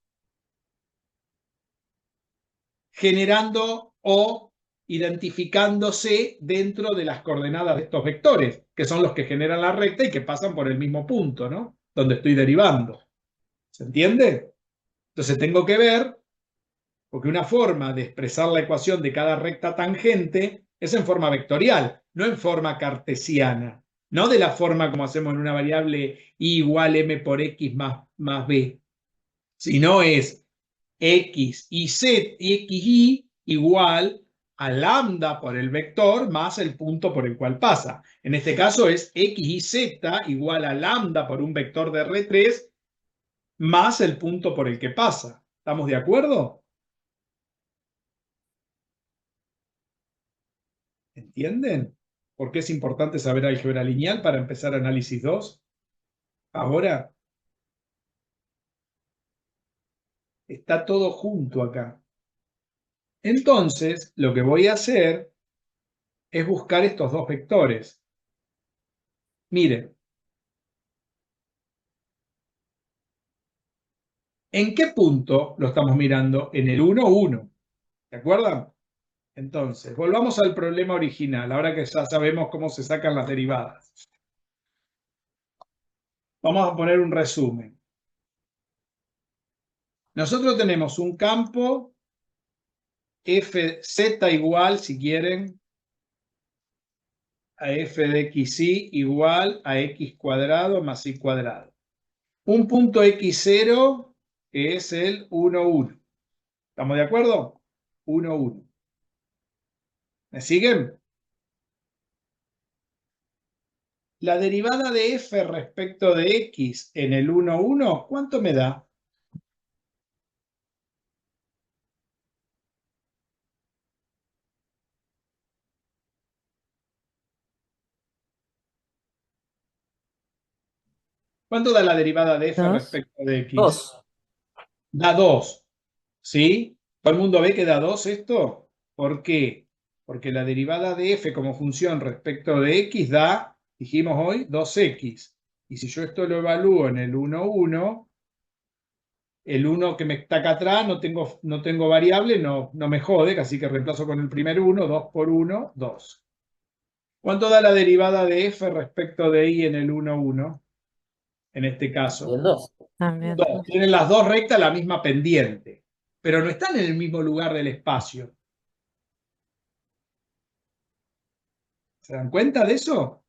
generando o identificándose dentro de las coordenadas de estos vectores, que son los que generan la recta y que pasan por el mismo punto, ¿no? Donde estoy derivando. ¿Se entiende? Entonces tengo que ver, porque una forma de expresar la ecuación de cada recta tangente es en forma vectorial, no en forma cartesiana, no de la forma como hacemos en una variable y igual m por x más b, sino es x y z y xy igual a lambda por el vector más el punto por el cual pasa. En este caso es x y z igual a lambda por un vector de R3 más el punto por el que pasa. ¿Estamos de acuerdo? ¿Entienden? ¿Por qué es importante saber álgebra lineal para empezar análisis 2? Ahora, Está todo junto acá. Entonces, lo que voy a hacer es buscar estos dos vectores. Miren, ¿en qué punto lo estamos mirando? En el 1, 1. ¿De acuerdo? Entonces, volvamos al problema original, ahora que ya sabemos cómo se sacan las derivadas. Vamos a poner un resumen. Nosotros tenemos un campo fz igual, si quieren, a f de xy igual a x cuadrado más y cuadrado. Un punto x0 que es el 1, 1. ¿Estamos de acuerdo? 1, 1. ¿Me siguen? La derivada de f respecto de x en el 1, 1, ¿cuánto me da? ¿Cuánto da la derivada de f 2. respecto de x? 2. Da 2. ¿Sí? ¿Todo el mundo ve que da 2 esto? ¿Por qué? Porque la derivada de f como función respecto de x da, dijimos hoy, 2x. Y si yo esto lo evalúo en el 1, 1, el 1 que me está acá atrás no tengo variable, no me jode, así que reemplazo con el primer 1, 2 por 1, 2. ¿Cuánto da la derivada de f respecto de y en el 1, 1? En este caso. Bien, 2. También 2. 2. Tienen las dos rectas la misma pendiente, pero no están en el mismo lugar del espacio. ¿Se dan cuenta de eso?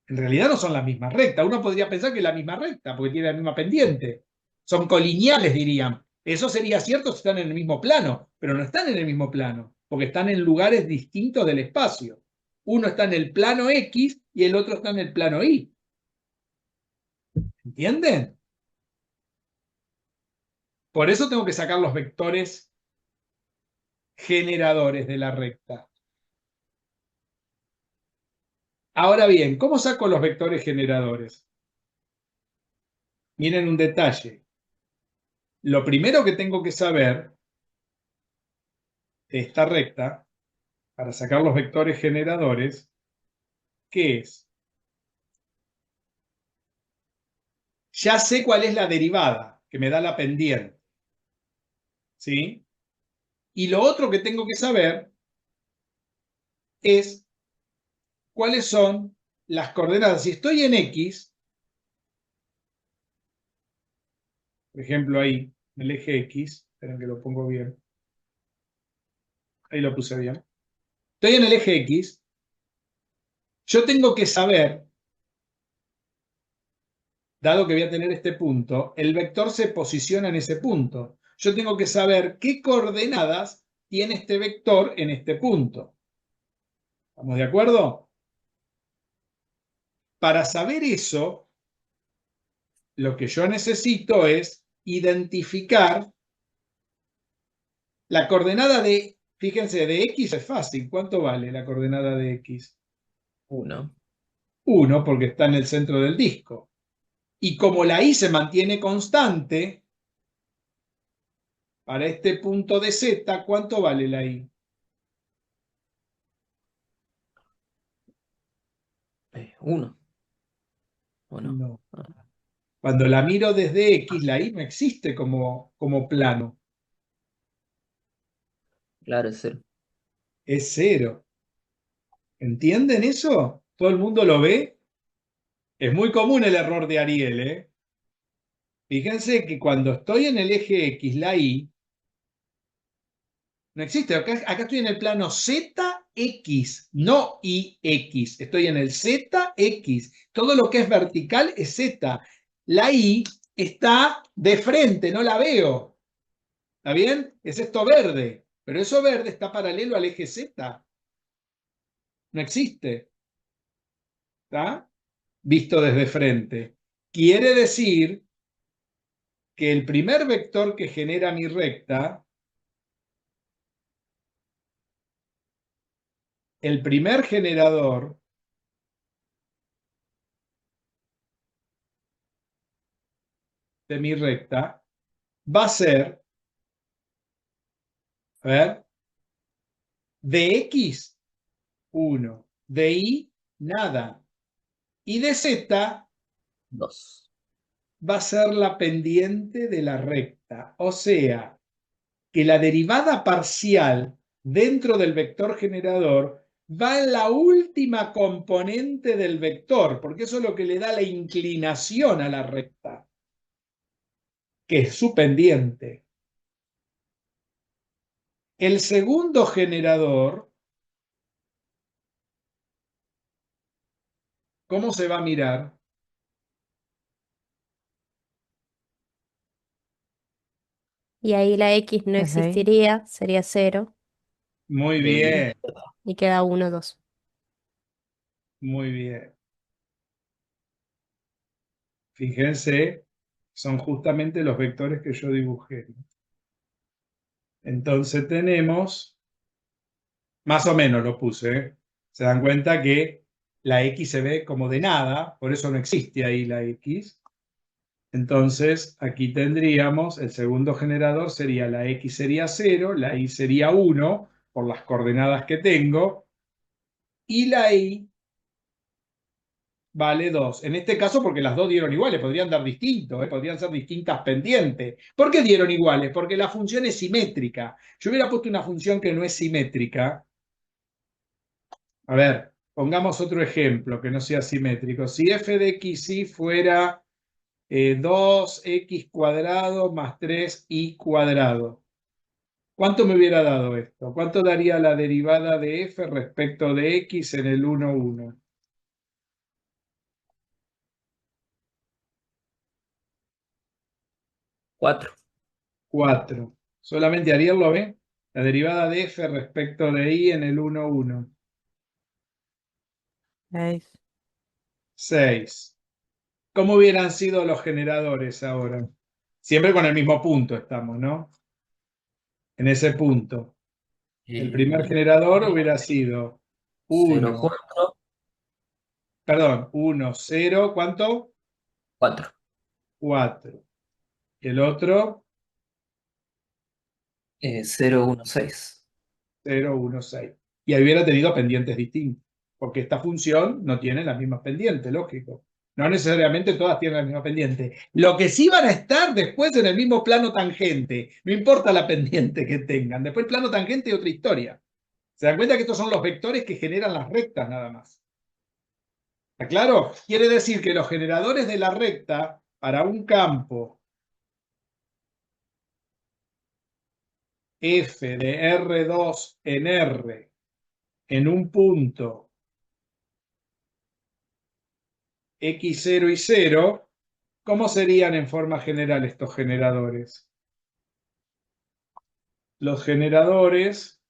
En realidad no son las mismas rectas. Uno podría pensar que es la misma recta, porque tiene la misma pendiente. Son colineales, dirían. Eso sería cierto si están en el mismo plano, pero no están en el mismo plano, porque están en lugares distintos del espacio. Uno está en el plano X y el otro está en el plano Y. ¿Entienden? Por eso tengo que sacar los vectores generadores de la recta. Ahora bien, ¿cómo saco los vectores generadores? Miren un detalle. Lo primero que tengo que saber de esta recta, para sacar los vectores generadores, ¿qué es? Ya sé cuál es la derivada que me da la pendiente. ¿Sí? Y lo otro que tengo que saber es cuáles son las coordenadas. Si estoy en X, por ejemplo ahí, en el eje X, esperen que lo pongo bien. Ahí lo puse bien. Estoy en el eje X. Yo tengo que saber, dado que voy a tener este punto, el vector se posiciona en ese punto. Yo tengo que saber qué coordenadas tiene este vector en este punto. ¿Estamos de acuerdo? Para saber eso, lo que yo necesito es identificar la coordenada de, fíjense, de X es fácil. ¿Cuánto vale la coordenada de X? 1. 1, porque está en el centro del disco. Y como la Y se mantiene constante, para este punto de Z, ¿cuánto vale la Y? 1. ¿O no? No. Ah, Cuando la miro desde X, la Y no existe como plano. claro, es 0. Es 0. ¿Entienden eso? ¿Todo el mundo lo ve? Es muy común el error de Ariel, ¿eh? Fíjense que cuando estoy en el eje X, la Y no existe. Acá estoy en el plano ZX, no IX. Estoy en el ZX. Todo lo que es vertical es Z. La Y está de frente, no la veo. ¿Está bien? Es esto verde. Pero eso verde está paralelo al eje Z. No existe. ¿Está? Visto desde frente. Quiere decir que el primer vector que genera mi recta, el primer generador, de mi recta, va a ser, a ver, de X, 1, de Y, nada. Y de Z 2. va a ser la pendiente de la recta. O sea, que la derivada parcial dentro del vector generador va en la última componente del vector, porque eso es lo que le da la inclinación a la recta, que es su pendiente. El segundo generador, ¿cómo se va a mirar? Y ahí la X no Desde ahí. existiría, sería 0 Muy bien, y queda 1, 2. muy bien. Fíjense, son justamente los vectores que yo dibujé. Entonces tenemos, más o menos lo puse, ¿eh? Se dan cuenta que la X se ve como de nada, por eso no existe ahí la X. Entonces aquí tendríamos, el segundo generador sería la X sería 0, la Y sería 1, por las coordenadas que tengo, y la Y vale 2. En este caso porque las dos dieron iguales, podrían dar distinto, podrían ser distintas pendientes. ¿Por qué dieron iguales? Porque la función es simétrica. Yo hubiera puesto una función que no es simétrica. A ver, pongamos otro ejemplo que no sea simétrico. Si f de xy fuera 2x cuadrado más 3y cuadrado, ¿cuánto me hubiera dado esto? ¿Cuánto daría la derivada de f respecto de x en el 1, 1? 4. 4. Solamente Ariel lo ve. La derivada de f respecto de y en el 1, 1. 6. 6. ¿Cómo hubieran sido los generadores ahora? Siempre con el mismo punto estamos, ¿no? En ese punto. El primer generador hubiera sido 0, 1, 4. perdón, 1, 0, ¿cuánto? 4. 4. El otro, 0, 1, 6. 0, 1, 6. Y ahí hubiera tenido pendientes distintas, porque esta función no tiene las mismas pendientes, lógico. No necesariamente todas tienen la misma pendiente. Lo que sí van a estar después en el mismo plano tangente, no importa la pendiente que tengan. Después el plano tangente es otra historia. ¿Se dan cuenta que estos son los vectores que generan las rectas nada más? ¿Está claro? Quiere decir que los generadores de la recta para un campo f de R2 en R en un punto x0 y 0, ¿cómo serían en forma general estos generadores? Los generadores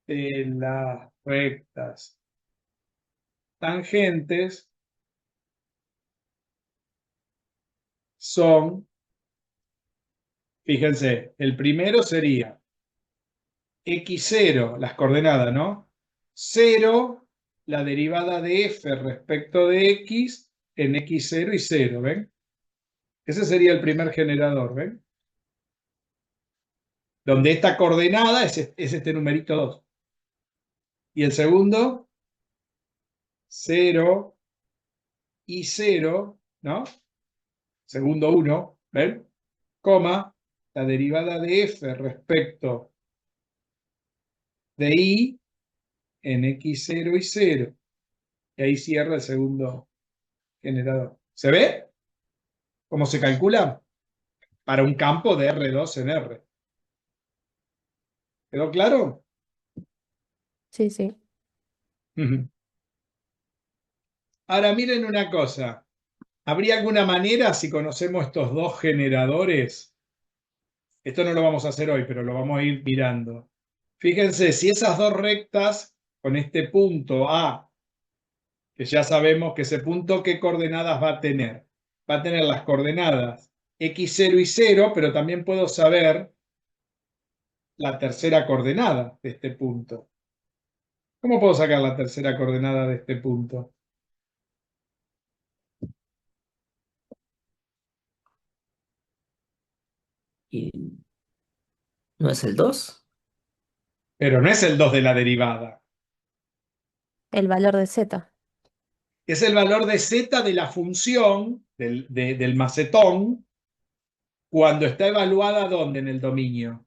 de las rectas tangentes son, fíjense, el primero sería x0, las coordenadas, ¿no? 0, la derivada de f respecto de x en x0 y 0, ¿ven? Ese sería el primer generador, ¿ven? Donde esta coordenada es este numerito 2. Y el segundo, 0 y 0, ¿no? Segundo 1, ¿ven? Coma, la derivada de f respecto de y en x0 y 0. Y ahí cierra el segundo generador. ¿Se ve cómo se calcula? Para un campo de R2 en R. ¿Quedó claro? Sí, sí. Ahora miren una cosa. ¿Habría alguna manera, si conocemos estos dos generadores? Esto no lo vamos a hacer hoy, pero lo vamos a ir mirando. Fíjense, si esas dos rectas con este punto A, que ya sabemos que ese punto, ¿qué coordenadas va a tener? Va a tener las coordenadas x0 y 0, pero también puedo saber la tercera coordenada de este punto. ¿Cómo puedo sacar la tercera coordenada de este punto? ¿No es el 2? Pero no es el 2 de la derivada. El valor de z. Es el valor de z de la función del macetón cuando está evaluada ¿dónde? En el dominio.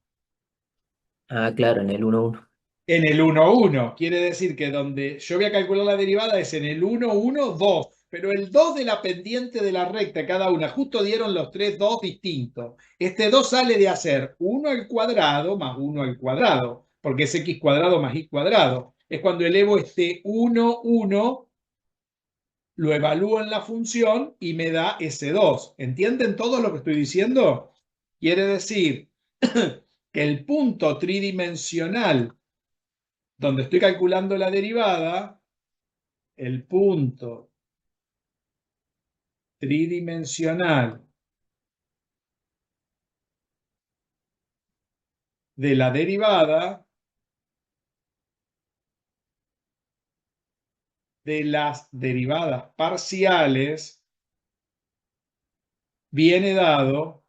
Ah, claro, en el 1, 1. En el 1, 1. Quiere decir que donde yo voy a calcular la derivada es en el 1, 1, 2. Pero el 2 de la pendiente de la recta, cada una, justo dieron los tres 2 distintos. Este 2 sale de hacer 1 al cuadrado más 1 al cuadrado, porque es x cuadrado más y cuadrado. Es cuando elevo este 1, 1, lo evalúo en la función y me da ese 2. ¿Entienden todo lo que estoy diciendo? Quiere decir que el punto tridimensional donde estoy calculando la derivada, el punto tridimensional de la derivada de las derivadas parciales viene dado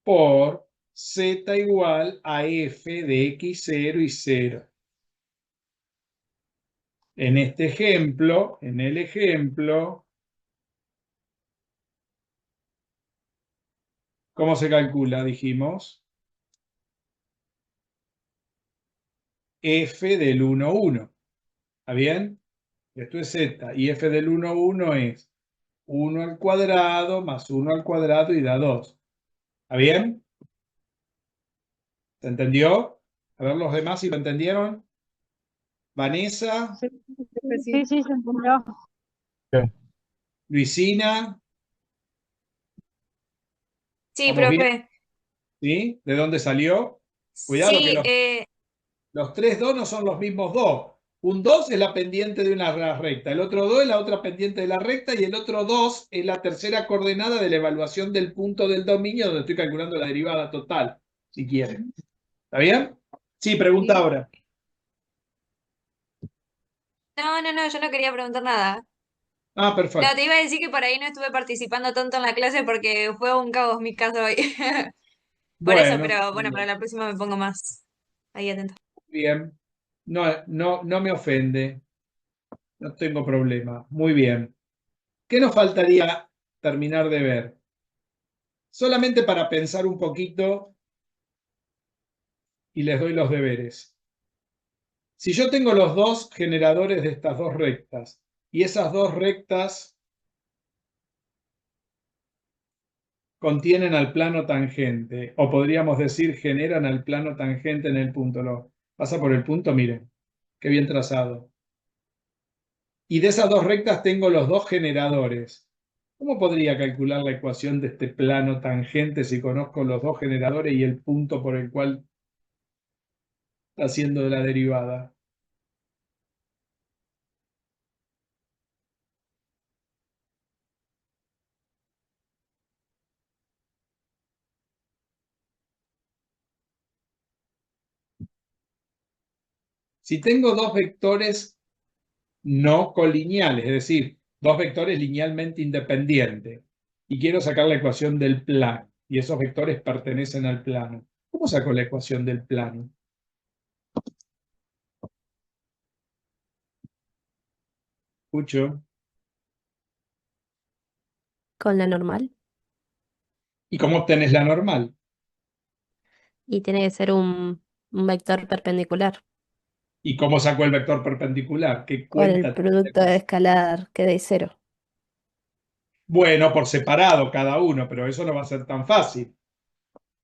por z igual a f de x0 y 0. En este ejemplo, en el ejemplo, ¿cómo se calcula? Dijimos f del 1, 1. ¿Está bien? Esto es z. Y f del 1, 1 es 1 al cuadrado más 1 al cuadrado y da 2. ¿Está bien? ¿Se entendió? A ver los demás si lo entendieron. Vanessa, Sí, sí, se entendió. Luisina, Sí, ¿vamos bien? profe. ¿Sí? ¿De dónde salió? Cuidado que Sí, los tres 2 no son los mismos 2. Un 2 es la pendiente de una recta, el otro 2 es la otra pendiente de la recta y el otro 2 es la tercera coordenada de la evaluación del punto del dominio donde estoy calculando la derivada total, si quieren. ¿Está bien? Sí, pregunta ahora. no, yo no quería preguntar nada. Ah, No, perfecto. te iba a decir que por ahí no estuve participando tanto en la clase porque fue un caos mi caso hoy. Por eso, Bueno, pero bueno, para la próxima me pongo más ahí atento. bien. No, no me ofende. No tengo problema. Muy bien. ¿Qué nos faltaría terminar de ver? Solamente para pensar un poquito y les doy los deberes. Si yo tengo los dos generadores de estas dos rectas y esas dos rectas contienen al plano tangente, o podríamos decir generan al plano tangente en el punto. Lo pasa por el punto, miren, qué bien trazado. Y de esas dos rectas tengo los dos generadores. ¿Cómo podría calcular la ecuación de este plano tangente si conozco los dos generadores y el punto por el cual está haciendo la derivada? Si tengo dos vectores no colineales, es decir, dos vectores linealmente independientes, y quiero sacar la ecuación del plano, y esos vectores pertenecen al plano, ¿cómo saco la ecuación del plano? Escucho. Con la normal. ¿Y cómo obtenés la normal? Y tiene que ser un vector perpendicular. ¿Y cómo saco el vector perpendicular? ¿Qué Con el cuenta? producto de escalar que de cero. Bueno, por separado cada uno, pero eso no va a ser tan fácil.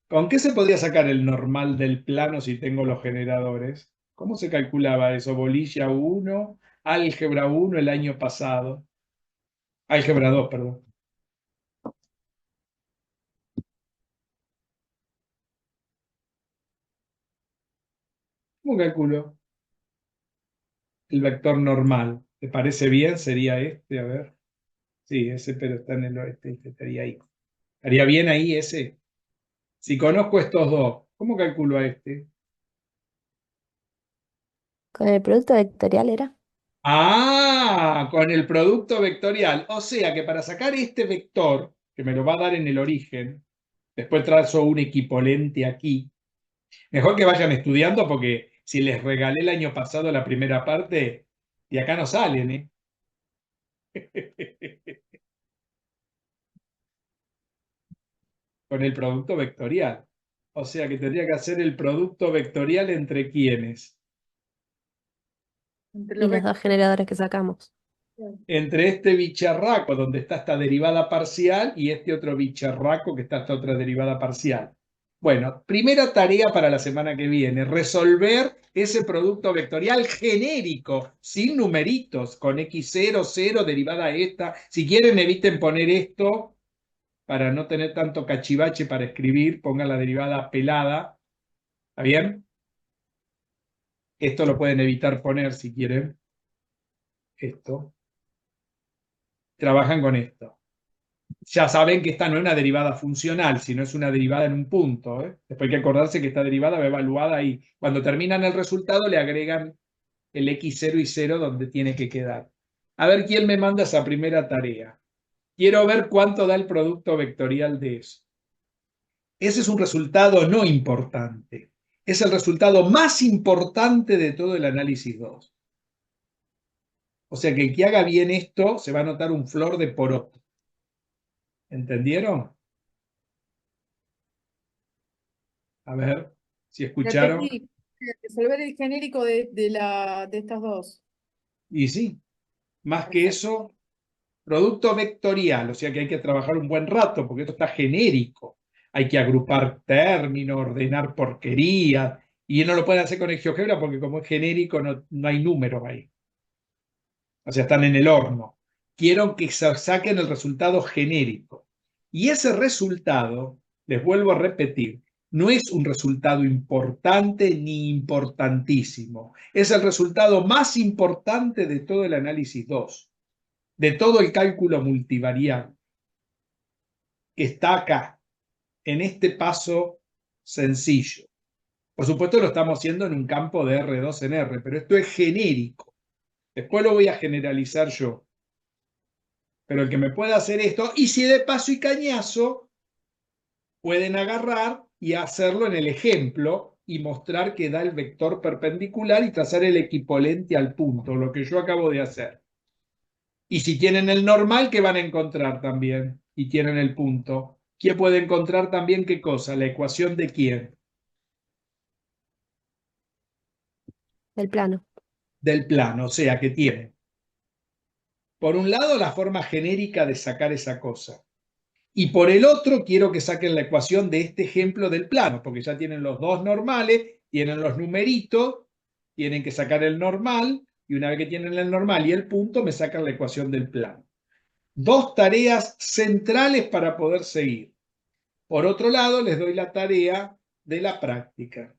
¿Con qué se podría sacar el normal del plano si tengo los generadores? ¿Cómo se calculaba eso? Bolilla 1, álgebra 1 el año pasado. Álgebra 2, perdón. ¿Cómo calculo el vector normal? ¿Te parece bien? ¿Sería este? A ver. Sí, ese, pero está en el oeste. Este estaría ahí. ¿Estaría bien ahí ese? Si conozco estos dos, ¿cómo calculo a este? Con el producto vectorial era. Ah, con el producto vectorial. O sea que para sacar este vector, que me lo va a dar en el origen, Después trazo un equipolente aquí. Mejor que vayan estudiando porque si les regalé el año pasado la primera parte, de acá no salen, ¿eh? Con el producto vectorial. O sea que tendría que hacer el producto vectorial entre quiénes. Entre Y los los dos generadores que sacamos. Entre este bicharraco donde está esta derivada parcial y este otro bicharraco que está esta otra derivada parcial. Bueno, primera tarea para la semana que viene, resolver ese producto vectorial genérico, sin numeritos, con x0, 0, derivada esta. Si quieren, eviten poner esto para no tener tanto cachivache para escribir, pongan la derivada pelada. ¿Está bien? Esto lo pueden evitar poner si quieren. Esto. Trabajan con esto. Ya saben que esta no es una derivada funcional, sino es una derivada en un punto, ¿eh? Después hay que acordarse que esta derivada va evaluada y cuando terminan el resultado le agregan el x0 y 0 donde tiene que quedar. A ver quién me manda esa primera tarea. Quiero ver cuánto da el producto vectorial de eso. Ese es un resultado no importante. Es el resultado más importante de todo el análisis 2. O sea que el que haga bien esto se va a notar un flor de poroto. ¿Entendieron? A ver si La escucharon. entendí. Resolver el genérico de estas dos. Y sí, más que eso, producto vectorial, o sea que hay que trabajar un buen rato porque esto está genérico. Hay que agrupar términos, ordenar porquería, y no lo pueden hacer con el GeoGebra porque como es genérico no hay números ahí. O sea, están en el horno. Quiero que saquen el resultado genérico. Y ese resultado, les vuelvo a repetir, no es un resultado importante ni importantísimo. Es el resultado más importante de todo el análisis 2, de todo el cálculo multivariable, que está acá, en este paso sencillo. Por supuesto lo estamos haciendo en un campo de R2 en R, pero esto es genérico. Después lo voy a generalizar yo. Pero el que me pueda hacer esto, y si de paso y cañazo, pueden agarrar y hacerlo en el ejemplo y mostrar que da el vector perpendicular y trazar el equipolente al punto, lo que yo acabo de hacer. Y si tienen el normal, ¿qué van a encontrar también? Y tienen el punto. ¿Quién puede encontrar también qué cosa? ¿La ecuación de quién? Del plano. Del plano, o sea, que tiene. Por un lado, la forma genérica de sacar esa cosa. Y por el otro, quiero que saquen la ecuación de este ejemplo del plano, porque ya tienen los dos normales, tienen los numeritos, tienen que sacar el normal, y una vez que tienen el normal y el punto, me sacan la ecuación del plano. Dos tareas centrales para poder seguir. Por otro lado, les doy la tarea de la práctica.